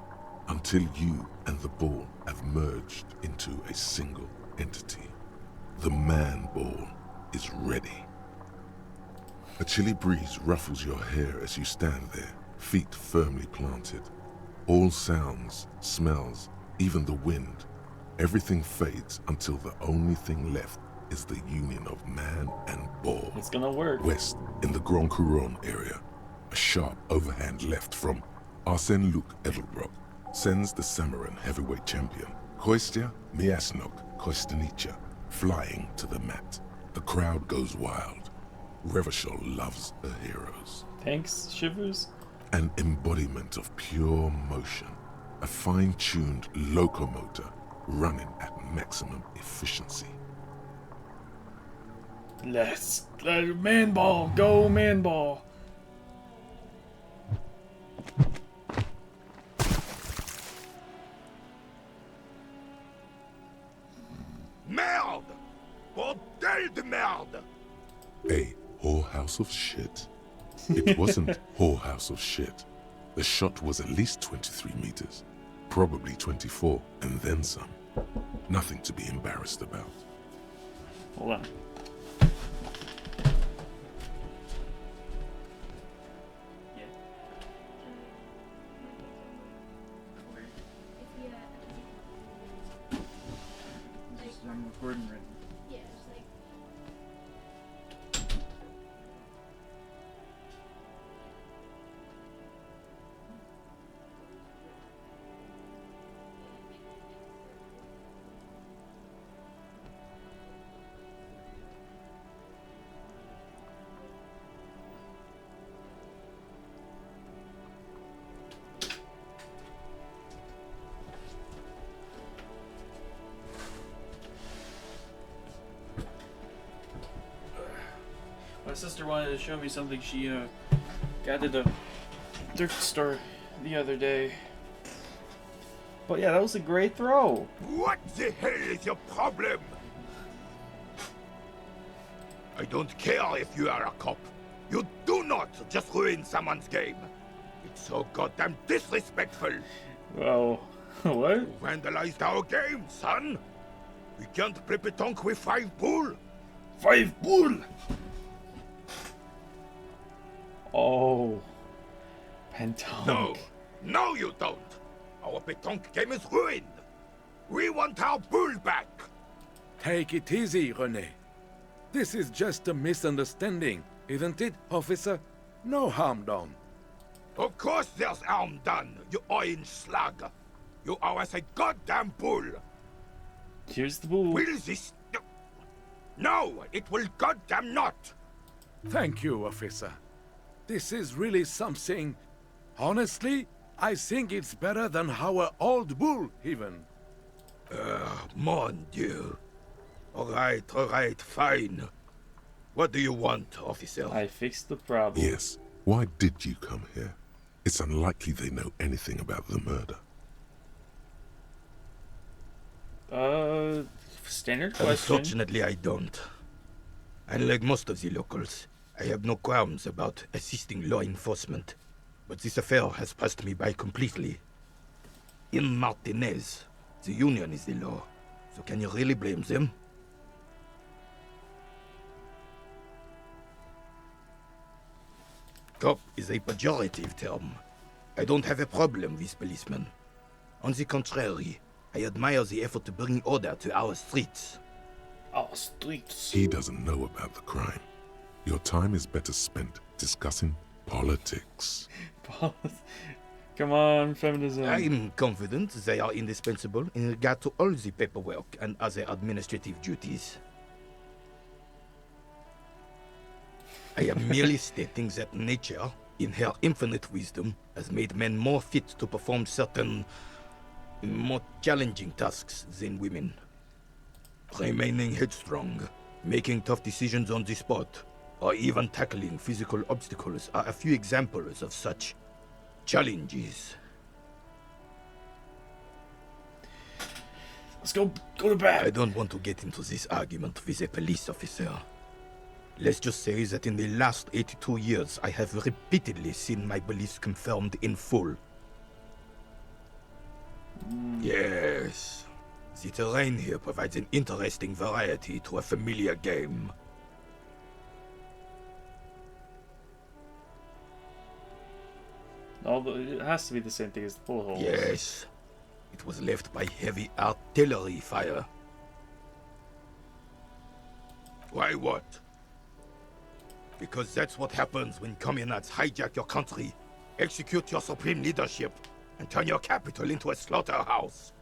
until you and the ball have merged into a single entity. The man ball is ready. A chilly breeze ruffles your hair as you stand there, feet firmly planted. All sounds, smells, even the wind, everything fades until the only thing left is the union of man and ball. It's gonna work. West, in the Grand Couronne area, a sharp overhand left from Arsène Luc Edelbrock sends the Samaran heavyweight champion, Kostya Miasnok Kostanica, flying to the mat. The crowd goes wild. Revachol loves her heroes. Thanks, Shivers. An embodiment of pure motion, a fine-tuned locomotor running at maximum efficiency. Let's man ball, go man ball. Merde! Bordel de merde! A whorehouse of shit. It wasn't whorehouse of shit. The shot was at least 23 meters, probably 24, and then some. Nothing to be embarrassed about. Hold on. I'm recording right now. My sister wanted to show me something she got at a thrift store the other day. But yeah, that was a great throw. What the hell is your problem? I don't care if you are a cop. You do not just ruin someone's game. It's so goddamn disrespectful. Oh, what? You vandalized our game, son. We can't play pétanque with 5 bull. 5 bull! Oh. Pentonk. No, you don't. Our pétanque game is ruined. We want our bull back. Take it easy, René. This is just a misunderstanding, isn't it, officer? No harm done. Of course there's harm done, you orange slug. You owe us a goddamn bull. Here's the bull. Will this... No, it will goddamn not. Thank you, officer. This is really something. Honestly, I think it's better than our old bull, even. Mon Dieu. All right, fine. What do you want, officer? I fixed the problem. Yes, why did you come here? It's unlikely they know anything about the murder. Standard question. Unfortunately, I don't. Unlike most of the locals, I have no qualms about assisting law enforcement. But this affair has passed me by completely. In Martinez, the Union is the law. So can you really blame them? Cop is a pejorative term. I don't have a problem with policemen. On the contrary, I admire the effort to bring order to our streets. Our streets. He doesn't know about the crime. Your time is better spent discussing politics. Come on, feminism. I'm confident they are indispensable in regard to all the paperwork and other administrative duties. I am merely stating that nature, in her infinite wisdom, has made men more fit to perform certain more challenging tasks than women. Remaining headstrong, making tough decisions on the spot, or even tackling physical obstacles are a few examples of such challenges. Let's go to bed. I don't want to get into this argument with a police officer. Let's just say that in the last 82 years, I have repeatedly seen my beliefs confirmed in full. Yes. The terrain here provides an interesting variety to a familiar game. It has to be the same thing as the bullet holes. Yes. It was left by heavy artillery fire. Why what? Because that's what happens when communards hijack your country, execute your supreme leadership, and turn your capital into a slaughterhouse.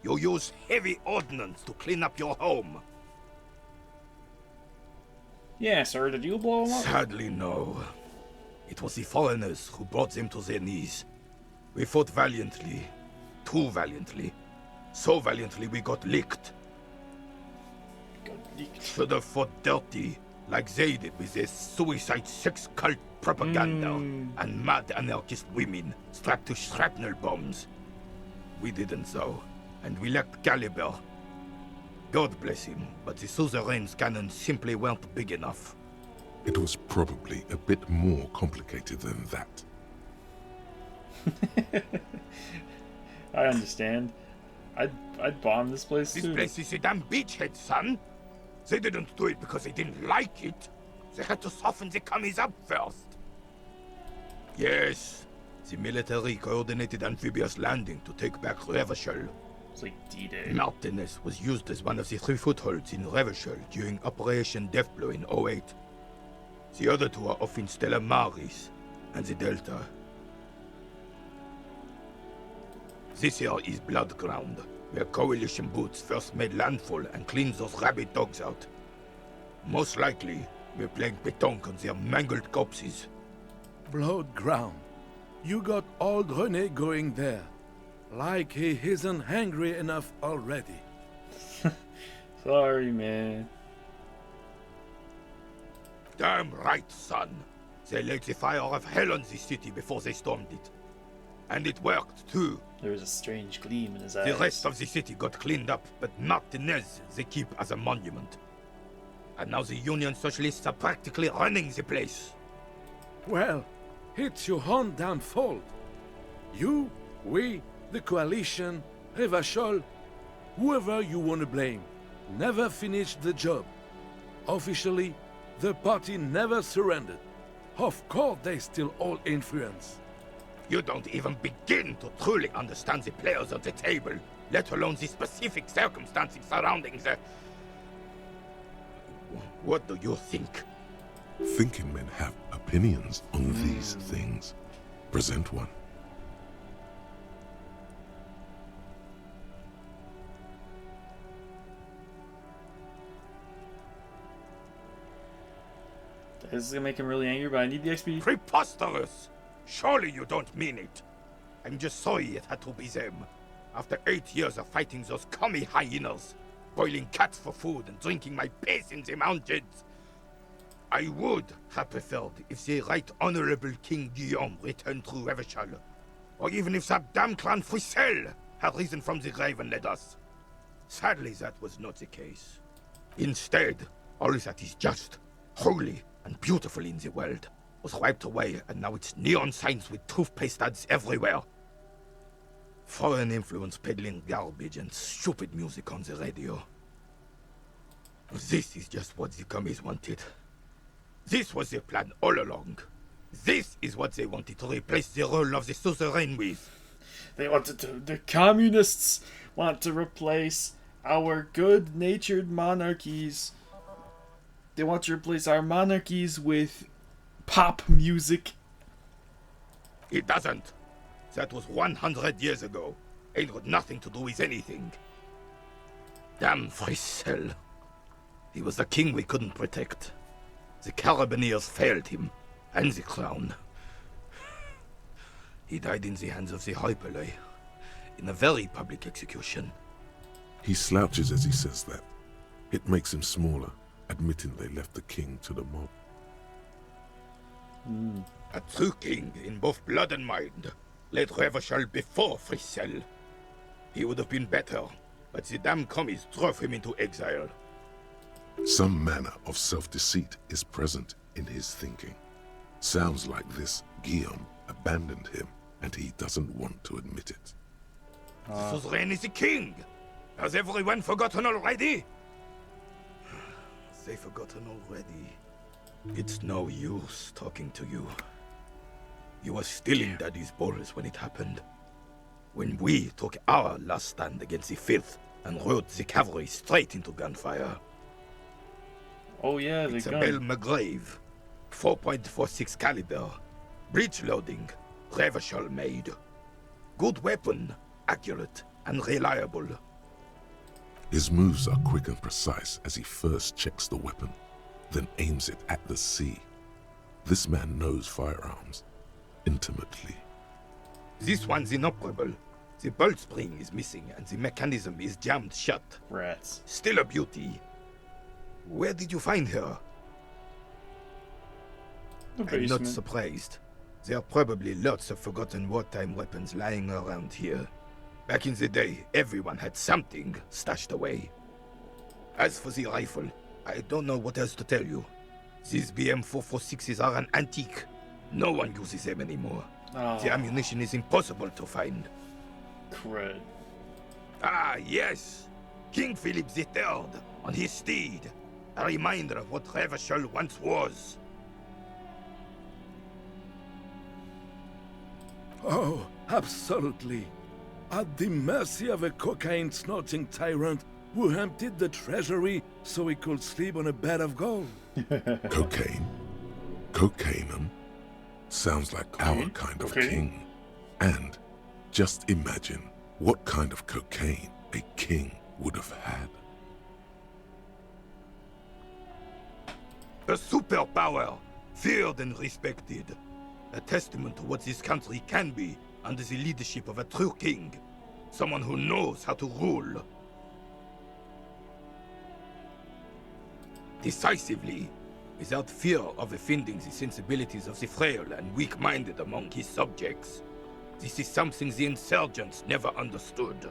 You use heavy ordnance to clean up your home. Yeah, sir, did you blow them up? Sadly, no. It was the foreigners who brought them to their knees. We fought valiantly. Too valiantly. So valiantly we got licked. Should have fought dirty, like they did with their suicide sex cult propaganda and mad anarchist women strapped to shrapnel bombs. We didn't though, and we lacked caliber. God bless him, but the suzerain's cannons simply weren't big enough. It was probably a bit more complicated than that. I understand. I'd bomb this place too. This place is a damn beachhead, son. They didn't do it because they didn't like it. They had to soften the commies up first. Yes, the military coordinated amphibious landing to take back Revachol. It's like D-Day. Martinez was used as one of the 3 footholds in Revachol during Operation Deathblow in 08. The other 2 are off in Stella Maris and the Delta. This here is Blood Ground, where Coalition boots first made landfall and cleaned those rabid dogs out. Most likely, we're playing pétanque on their mangled corpses. Blood ground. You got old René going there. Like he isn't hungry enough already. Sorry, man. Damn right, son. They lit the fire of hell on the city before they stormed it. And it worked, too. There was a strange gleam in his eyes. The rest of the city got cleaned up, but Martinez they keep as a monument. And now the Union Socialists are practically running the place. Well, it's your own damn fault. You, we, the coalition, Revachol, whoever you want to blame, never finished the job. Officially, the party never surrendered. Of course they still hold influence. You don't even begin to truly understand the players at the table, let alone the specific circumstances surrounding the... What do you think? Thinking men have opinions on these things. Present one. This is gonna make him really angry, but I need the XP. Preposterous! Surely you don't mean it. I'm just sorry it had to be them. After 8 years of fighting those commie hyenas, boiling cats for food and drinking my piss in the mountains, I would have preferred if the Right Honorable King Guillaume returned through Revachol, or even if that damn clan Frisel had risen from the grave and led us. Sadly, that was not the case. Instead, all that is just, holy, and beautiful in the world was wiped away, and now it's neon signs with toothpaste ads everywhere. Foreign influence peddling garbage and stupid music on the radio. This is just what the commies wanted. This was their plan all along. This is what they wanted to replace the role of the suzerain with. They wanted to. The communists want to replace our good-natured monarchies. They want to replace our monarchies with pop music. It doesn't. That was 100 years ago. Ain't got nothing to do with anything. Damn Frissel. He was the king we couldn't protect. The Carabineers failed him, and the crown. He died in the hands of the Hyperlay, in a very public execution. He slouches as he says that. It makes him smaller, admitting they left the king to the mob. A true king in both blood and mind led Revachol before Frissel. He would have been better, but the damn commies drove him into exile. Some manner of self-deceit is present in his thinking. Sounds like this Guillaume abandoned him, and he doesn't want to admit it. Suzerain is the king! Has everyone forgotten already? They forgotten already. It's no use talking to you. You were still in Daddy's balls when it happened. When we took our last stand against the filth and rode the cavalry straight into gunfire. Oh yeah, the It's a gun. Bell McGrave. 4.46 caliber. Breech loading. Revachol made. Good weapon. Accurate and reliable. His moves are quick and precise as he first checks the weapon, then aims it at the sea. This man knows firearms intimately. This one's inoperable. The bolt spring is missing and the mechanism is jammed shut. Rats. Still a beauty. Where did you find her? The I'm basement. not surprised. There are probably lots of forgotten wartime weapons lying around here. Back in the day, everyone had something stashed away. As for the rifle, I don't know what else to tell you. These BM-446s are an antique. No one uses them anymore. Oh, The ammunition is impossible to find. crud. Ah, yes! King Philip III, on his steed. A reminder of what Revachol once was. Oh, absolutely. At the mercy of a cocaine-snorting tyrant who emptied the treasury so he could sleep on a bed of gold. Cocaine? Cocainum? Sounds like our Cocaine? kind of Cocaine? king. And just imagine what kind of cocaine a king would have had. A superpower, feared and respected. A testament to what this country can be under the leadership of a true king. Someone who knows how to rule. Decisively, without fear of offending the sensibilities of the frail and weak-minded among his subjects. This is something the insurgents never understood.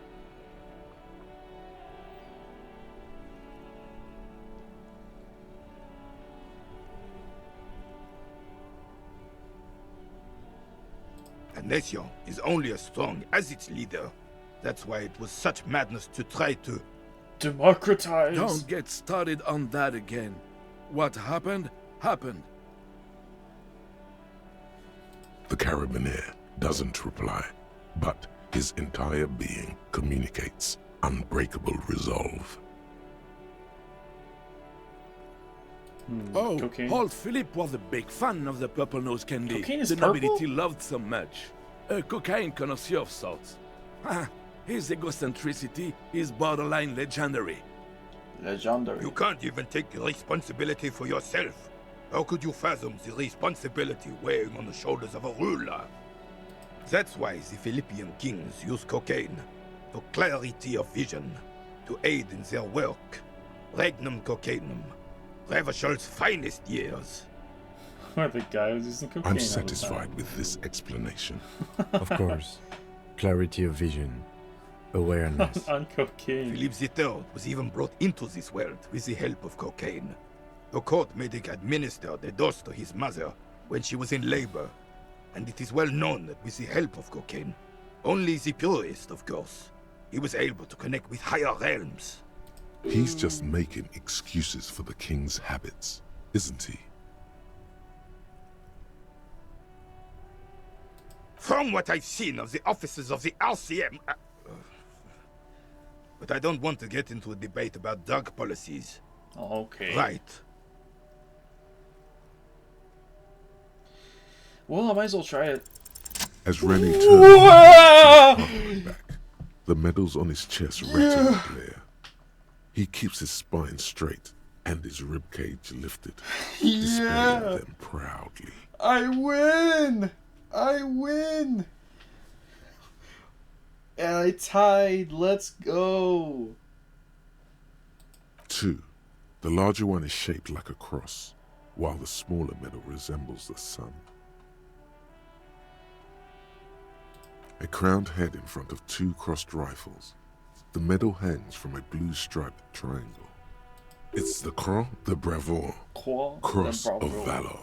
A nation is only as strong as its leader. That's why it was such madness to try to... Democratize. Don't get started on that again. What happened, happened. The Carabineer doesn't reply, but his entire being communicates unbreakable resolve. Oh, Cocaine. old Philip was a big fan of the purple nose candy. Cocaine is the purple? nobility loved so much. A cocaine connoisseur of sorts. His egocentricity is borderline legendary. Legendary. You can't even take responsibility for yourself. How could you fathom the responsibility weighing on the shoulders of a ruler? That's why the Philippian kings use cocaine, for clarity of vision, to aid in their work. Regnum cocainum, Revachol's finest years. Or the guy who's using cocaine. all I'm the satisfied time. with this explanation. Of course. Clarity of vision. Awareness. On cocaine. Philip III was even brought into this world with the help of cocaine. The court made him administer the dose to his mother when she was in labor, and it is well known that with the help of cocaine, only the purest, of course, he was able to connect with higher realms. He's just making excuses for the king's habits, isn't he? From what I've seen of the officers of the RCM... but I don't want to get into a debate about drug policies. Okay. Right. Well, I might as well try it. As Rennie turns his back, the medals on his chest rattle and glare. He keeps his spine straight and his ribcage lifted, displaying them proudly. I win! I win! And I tied. Let's go. 2. The larger one is shaped like a cross, while the smaller medal resembles the sun. A crowned head in front of 2 crossed rifles. The medal hangs from a blue striped triangle. It's the Croix de Bravoure, Cross of Valor.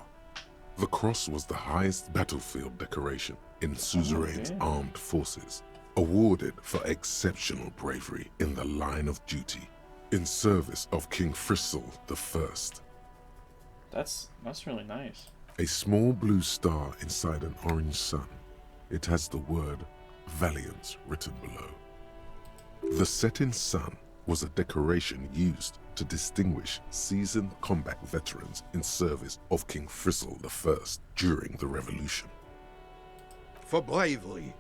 The cross was the highest battlefield decoration in Suzerain's armed forces, awarded for exceptional bravery in the line of duty, in service of King Frizzle I. That's really nice. A small blue star inside an orange sun. It has the word Valiance written below. The setting sun was a decoration used to distinguish seasoned combat veterans in service of King Frizzle I during the Revolution. For bravery.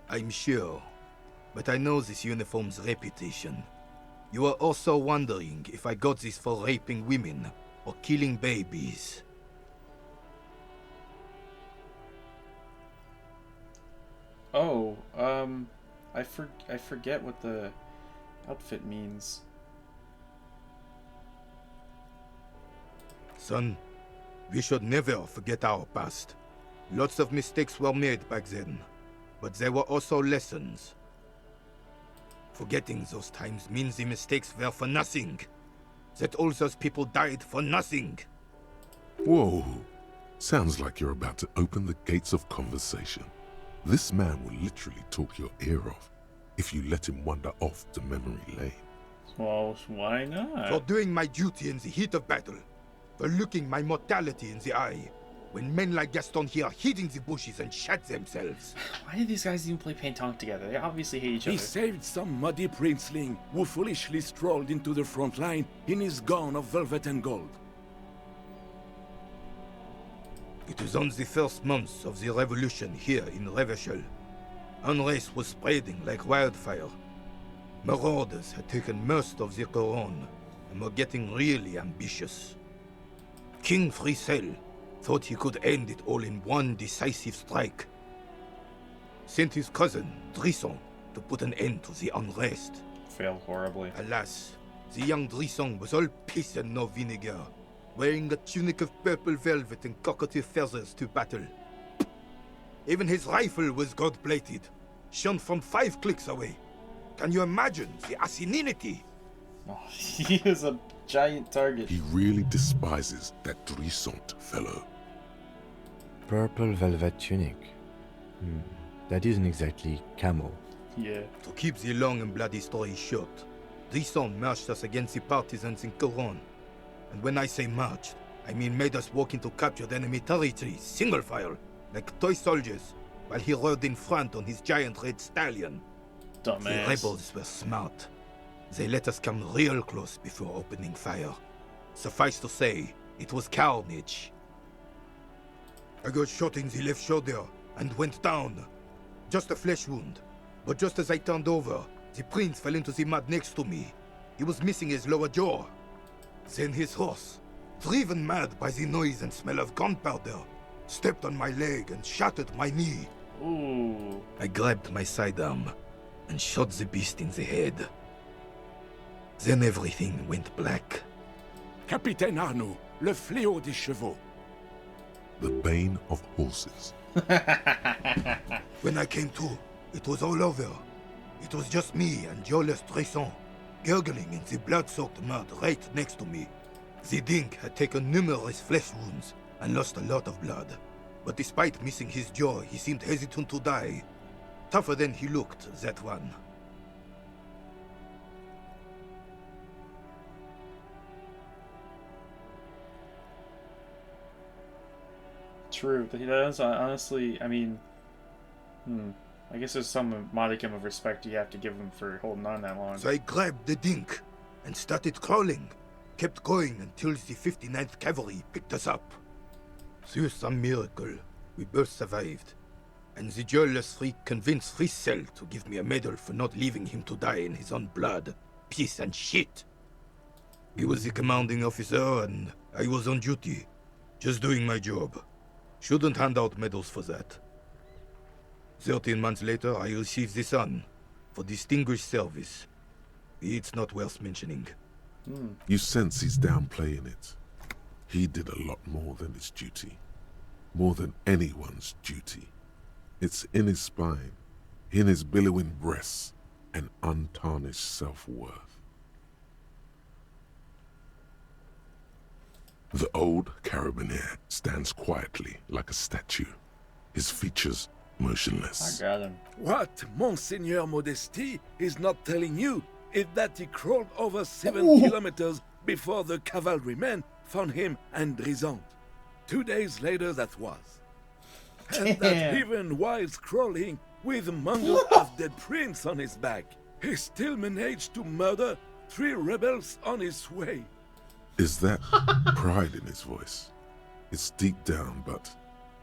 I'm sure, but I know this uniform's reputation. You are also wondering if I got this for raping women or killing babies. Oh, I forget what the outfit means. Son, we should never forget our past. Lots of mistakes were made back then, but there were also lessons. Forgetting those times means the mistakes were for nothing. That all those people died for nothing. Whoa, sounds like you're about to open the gates of conversation. This man will literally talk your ear off if you let him wander off to memory lane. Well, why not? For doing my duty in the heat of battle. For looking my mortality in the eye. When men like Gaston here hid in the bushes and shot themselves. Why did these guys even play Paintong together? They obviously hate each He other. saved some muddy princeling who foolishly strolled into the front line in his gown of velvet and gold. It was on the first months of the revolution here in Revachol. Unrest was spreading like wildfire. Marauders had taken most of the Couronne and were getting really ambitious. King Frizzle thought he could end it all in one decisive strike. Sent his cousin, Drisson, to put an end to the unrest. Failed horribly. Alas, the young Drisson was all piss and no vinegar, wearing a tunic of purple velvet and cockatiel feathers to battle. Even his rifle was gold-plated, shone from 5 clicks away. Can you imagine the asininity? Oh, he is a giant target. He really despises that Drissant fellow. Purple velvet tunic. That isn't exactly camo. Yeah. To keep the long and bloody story short, Drisson marched us against the partisans in Couronne. And when I say marched, I mean made us walk into captured enemy territory, single file, like toy soldiers, while he rode in front on his giant red stallion. Dumbass. The rebels were smart. They let us come real close before opening fire. Suffice to say, it was carnage. I got shot in the left shoulder and went down. Just a flesh wound. But just as I turned over, the prince fell into the mud next to me. He was missing his lower jaw. Then his horse, driven mad by the noise and smell of gunpowder, stepped on my leg and shattered my knee. Ooh. I grabbed my sidearm and shot the beast in the head. Then everything went black. Capitaine Arnaud, le fléau des chevaux. The bane of horses. When I came to, it was all over. It was just me and Jolas Drisson, gurgling in the blood-soaked mud right next to me. The dink had taken numerous flesh wounds and lost a lot of blood. But despite missing his jaw, he seemed hesitant to die. Tougher than he looked, that one. True. That is honestly, I mean, I guess there's some modicum of respect you have to give him for holding on that long. So I grabbed the dink and started crawling. Kept going until the 59th Cavalry picked us up. Through some miracle, we both survived. And the joyless freak convinced Fricel to give me a medal for not leaving him to die in his own blood. Piece and shit. He was the commanding officer and I was on duty. Just doing my job. Shouldn't hand out medals for that. 13 months later, I received the Sun for distinguished service. It's not worth mentioning. You sense he's downplaying it. He did a lot more than his duty. More than anyone's duty. It's in his spine, in his billowing breasts, and untarnished self-worth. The old carabinier stands quietly like a statue, his features motionless. I got him. What Monseigneur Modesty is not telling you is that he crawled over 7 kilometers before the cavalrymen found him and Drizant. 2 days later that was. And that even while crawling with a mongrel of dead prints on his back, he still managed to murder 3 rebels on his way. Is that pride in his voice? It's deep down, but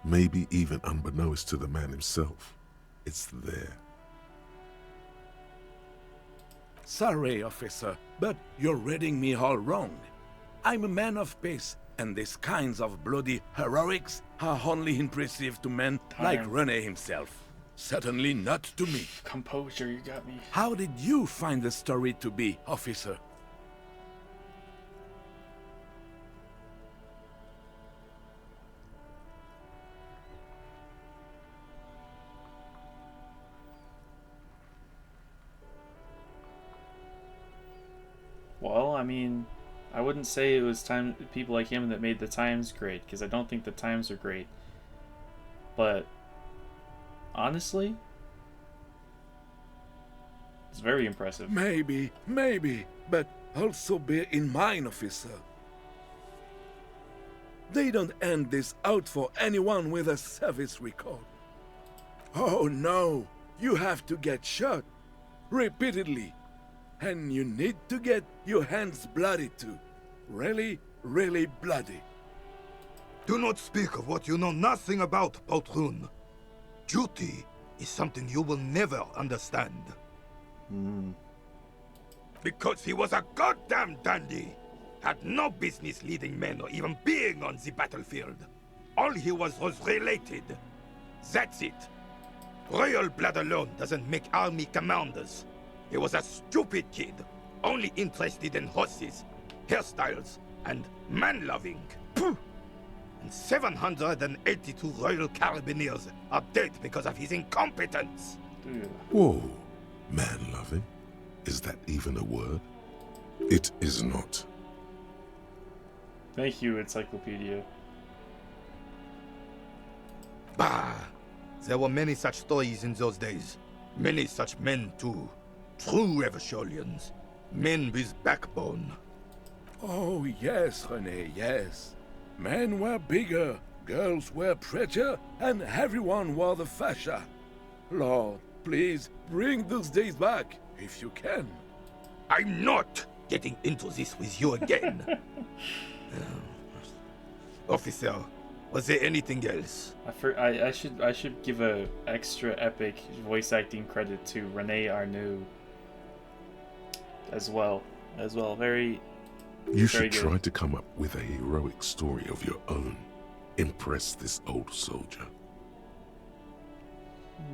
maybe even unbeknownst to the man himself, it's there. Sorry, officer, but you're reading me all wrong. I'm a man of peace, and these kinds of bloody heroics are only impressive to men like René himself. Certainly not to me. Composure, you got me. How did you find the story to be, officer? Well, I mean, I wouldn't say it was people like him that made the Times great, because I don't think the Times are great. But honestly, it's very impressive. Maybe, but also bear in mind, officer. They don't hand this out for anyone with a service record. Oh no, you have to get shot repeatedly. And you need to get your hands bloody too. Really, really bloody. Do not speak of what you know nothing about, Poltroon. Duty is something you will never understand. Because he was a goddamn dandy. Had no business leading men or even being on the battlefield. All he was related. That's it. Royal blood alone doesn't make army commanders. He was a stupid kid, only interested in horses, hairstyles, and man-loving. And 782 Royal Carabiniers are dead because of his incompetence. Whoa, man-loving? Is that even a word? It is not. Thank you, Encyclopedia. Bah! There were many such stories in those days. Many such men, too. True Eversholians. Men with backbone. Oh yes, René, yes. Men were bigger, girls were prettier, and everyone wore the fascia. Lord, please, bring those days back, if you can. I'm not getting into this with you again. Officer, was there anything else? I should give a extra epic voice acting credit to René Arnoux as well. Very. You should very good. try to come up with a heroic story of your own. Impress this old soldier.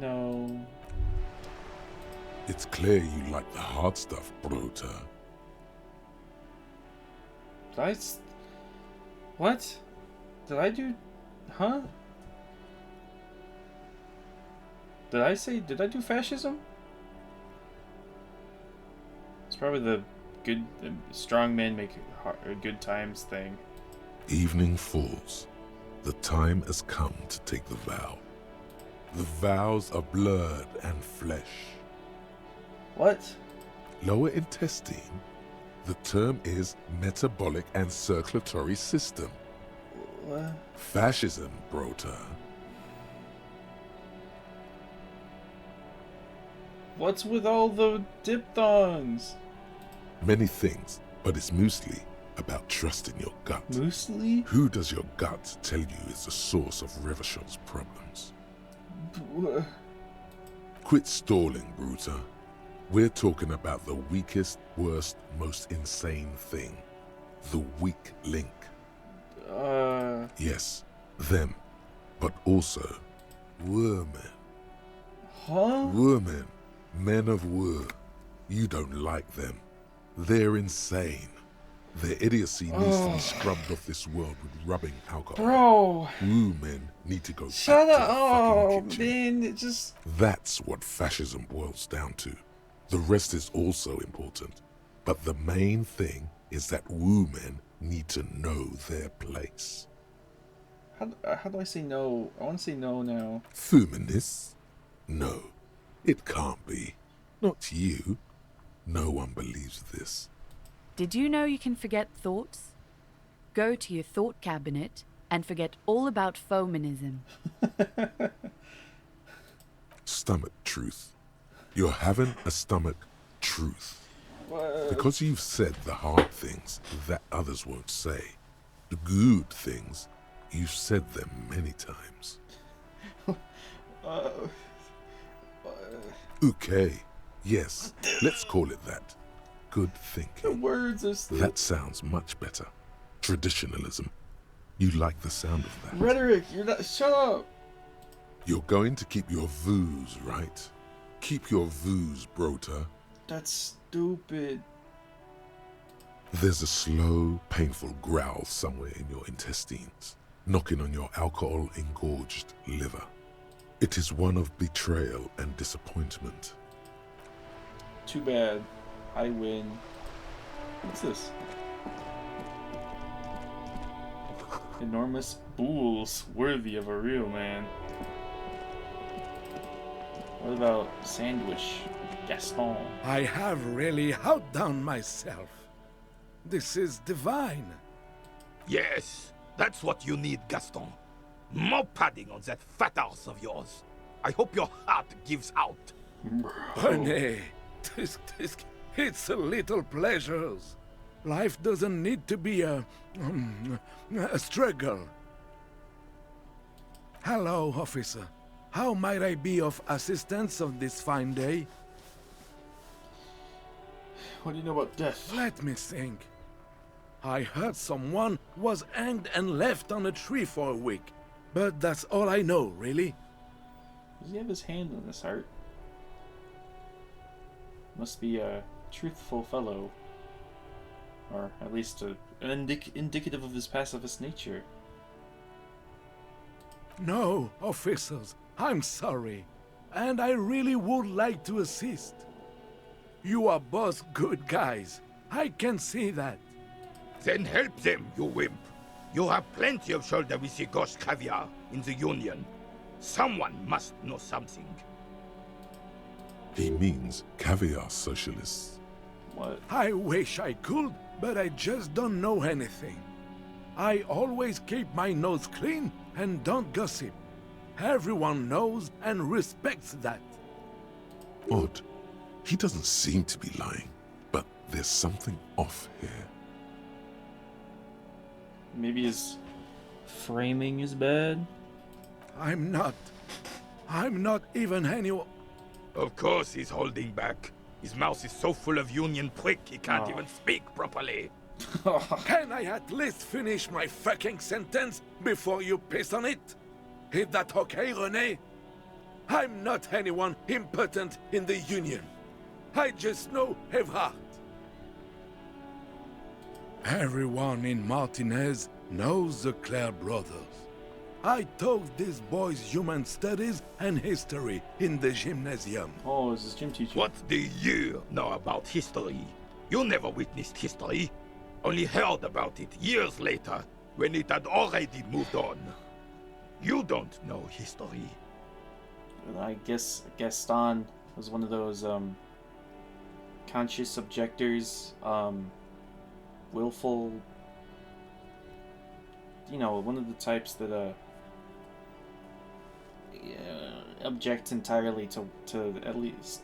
No. It's clear you like the hard stuff, Bruta. What? Did I do... Huh? Did I do fascism? It's probably the good, strong men make good times thing. Evening falls. The time has come to take the vow. The vows of blood and flesh. What? Lower intestine. The term is metabolic and circulatory system. What? Fascism, Brota. What's with all the diphthongs? Many things, but it's mostly about trusting your gut. Muesli? Who does your gut tell you is the source of Revachel's problems? Quit stalling, Bruta. We're talking about the weakest, worst, most insane thing. The weak link. Yes, them. But also, Women. Huh? Women. Men of Wu. You don't like them. They're insane. Their idiocy needs to be scrubbed off this world with rubbing alcohol. Bro! Wu men need to go Shut back up! to the Oh, fucking kitchen. man, it just... That's what fascism boils down to. The rest is also important. But the main thing is that Wu men need to know their place. How do I say no? I want to say no now. Feminists? No, it can't be. Not you. No one believes this. Did you know you can forget thoughts? Go to your thought cabinet and forget all about feminism. Stomach truth. You're having a stomach truth. What? Because you've said the hard things that others won't say. The good things, you've said them many times. Okay, yes, let's call it that. Good The thinking. words are still... That sounds much better. Traditionalism. You like the sound of that. Rhetoric, you're not... Shut up! You're going to keep your views, right? Keep your views, Brota. That's stupid. There's a slow, painful growl somewhere in your intestines, knocking on your alcohol-engorged liver. It is one of betrayal and disappointment. Too bad. I win. What's this? Enormous bulls worthy of a real man. What about Sandwich Gaston? I have really outdone myself. This is divine. Yes, that's what you need, Gaston. More padding on that fat ass of yours. I hope your heart gives out. Honey, it's a little pleasures. Life doesn't need to be a struggle. Hello, officer. How might I be of assistance on this fine day? What do you know about death? Let me think. I heard someone was hanged and left on a tree for a week. But that's all I know, really. Does he have his hand on his heart? Must be a truthful fellow. Or at least indicative of his pacifist nature. No, officers, I'm sorry. And I really would like to assist. You are both good guys. I can see that. Then help them, you wimp. You have plenty of shoulder with the ghost caviar in the Union. Someone must know something. He means caviar socialists. What? I wish I could, but I just don't know anything. I always keep my nose clean and don't gossip. Everyone knows and respects that. Odd. He doesn't seem to be lying, but there's something off here. Maybe his framing is bad? I'm not even anyone. Of course he's holding back. His mouth is so full of Union prick he can't even speak properly. Can I at least finish my fucking sentence before you piss on it? Is that okay, René? I'm not anyone important in the Union. I just know Evrard. Everyone in Martinez knows the Clare brothers. I taught these boys human studies and history in the gymnasium. Oh, is his gym teacher? What do you know about history? You never witnessed history. Only heard about it years later, when it had already moved on. You don't know history. I guess Gaston was one of those conscious objectors, willful one of the types that objects entirely to at least.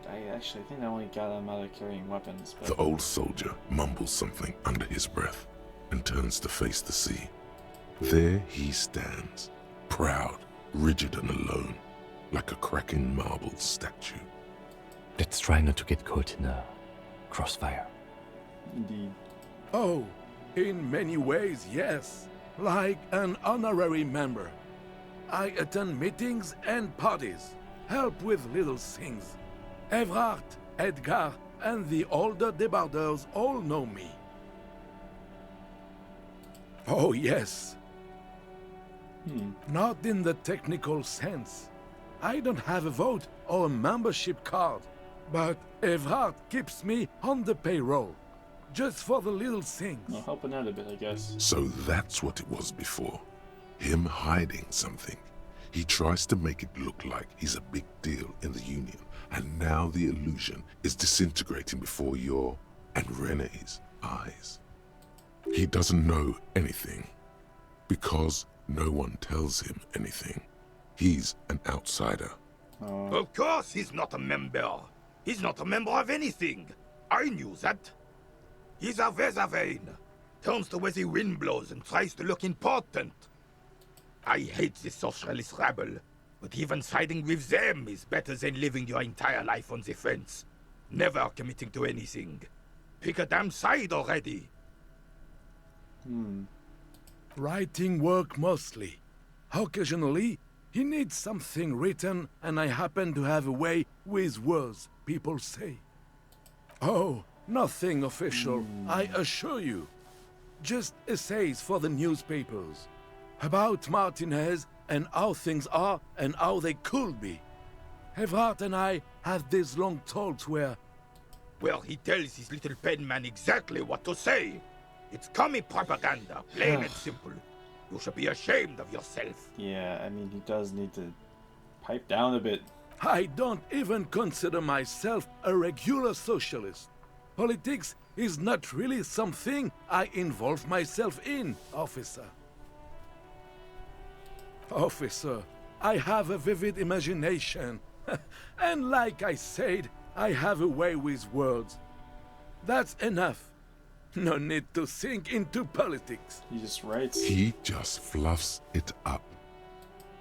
I think I only got him out of carrying weapons. But... The old soldier mumbles something under his breath and turns to face the sea. There he stands, proud, rigid and alone, like a cracking marble statue. Let's try not to get caught in a crossfire. Indeed. Oh, in many ways, yes. Like an honorary member. I attend meetings and parties, help with little things. Evrard, Edgar, and the older debarders all know me. Oh, yes. Not in the technical sense. I don't have a vote or a membership card, but Evrard keeps me on the payroll, just for the little things. Well, helping out a bit, I guess. So that's what it was before. Him hiding something. He tries to make it look like he's a big deal in the Union, and now the illusion is disintegrating before your and Renee's eyes. He doesn't know anything, because no one tells him anything. He's an outsider. Of course he's not a member. He's not a member of anything. I knew that. He's a Weservein. Turns the way the wind blows and tries to look important. I hate the socialist rabble, but even siding with them is better than living your entire life on the fence. Never committing to anything. Pick a damn side already. Writing work mostly. Occasionally, he needs something written, and I happen to have a way with words, people say. Oh, nothing official, I assure you. Just essays for the newspapers. About Martinez and how things are and how they could be. Evrard and I have these long talks where... Well, he tells his little pen man exactly what to say. It's commie propaganda, plain and simple. You should be ashamed of yourself. Yeah, I mean, he does need to pipe down a bit. I don't even consider myself a regular socialist. Politics is not really something I involve myself in, officer. Officer, I have a vivid imagination. And like I said, I have a way with words. That's enough. No need to sink into politics. He just writes. He just fluffs it up.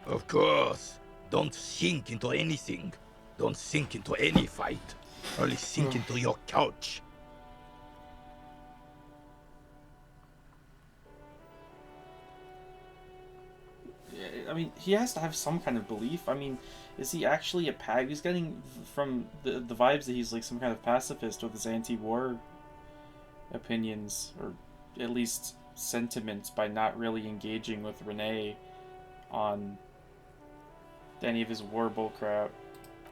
Of course. Don't sink into anything. Don't sink into any fight. Only sink into your couch. I mean, he has to have some kind of belief. I mean, is he actually a pag? He's getting from the vibes that he's like some kind of pacifist with his anti-war opinions, or at least sentiments, by not really engaging with Renee on any of his war bullcrap.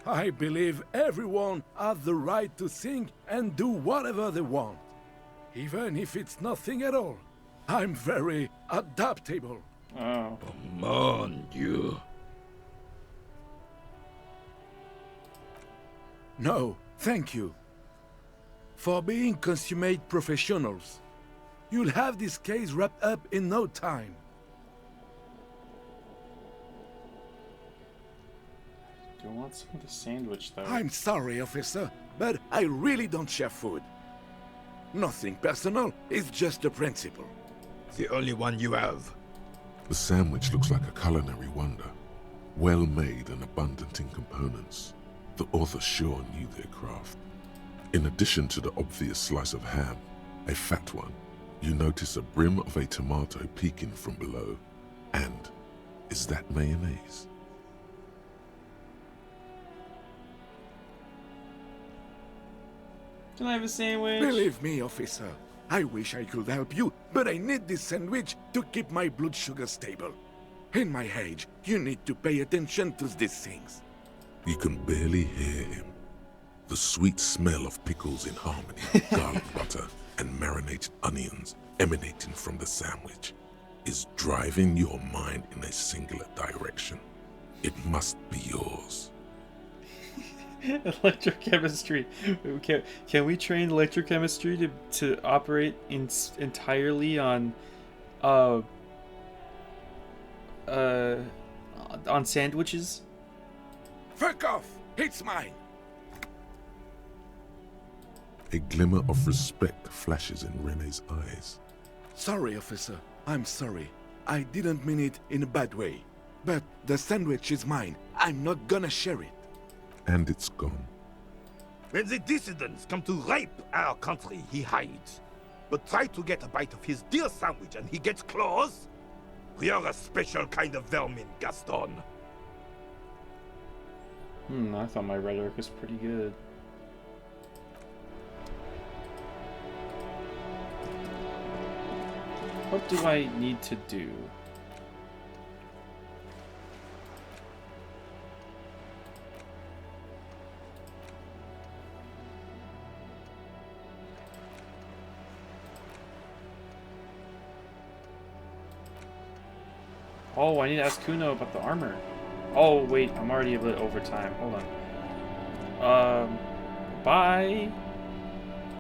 I believe everyone has the right to think and do whatever they want, even if it's nothing at all. I'm very adaptable. Oh. Mon Dieu. No, thank you. For being consummate professionals, you'll have this case wrapped up in no time. Do you want some of the sandwich, though? I'm sorry, officer, but I really don't share food. Nothing personal, it's just a principle. The only one you have. The sandwich looks like a culinary wonder. Well made and abundant in components. The author sure knew their craft. In addition to the obvious slice of ham, a fat one, you notice a brim of a tomato peeking from below. And is that mayonnaise? Can I have a sandwich? Believe me, officer, I wish I could help you, but I need this sandwich to keep my blood sugar stable. In my age, you need to pay attention to these things. You can barely hear him. The sweet smell of pickles in harmony with garlic butter and marinated onions emanating from the sandwich is driving your mind in a singular direction. It must be yours. Electrochemistry. Can we train electrochemistry to operate entirely on on sandwiches? Fuck off! It's mine! A glimmer of respect flashes in Rene's eyes. Sorry, officer. I'm sorry. I didn't mean it in a bad way. But the sandwich is mine. I'm not gonna share it. And it's gone. When the dissidents come to rape our country, he hides. But try to get a bite of his dear sandwich and he gets claws? We are a special kind of vermin, Gaston. I thought my rhetoric was pretty good. What do I need to do? Oh, I need to ask Kuno about the armor. Oh, wait, I'm already a bit over time. Hold on. Bye.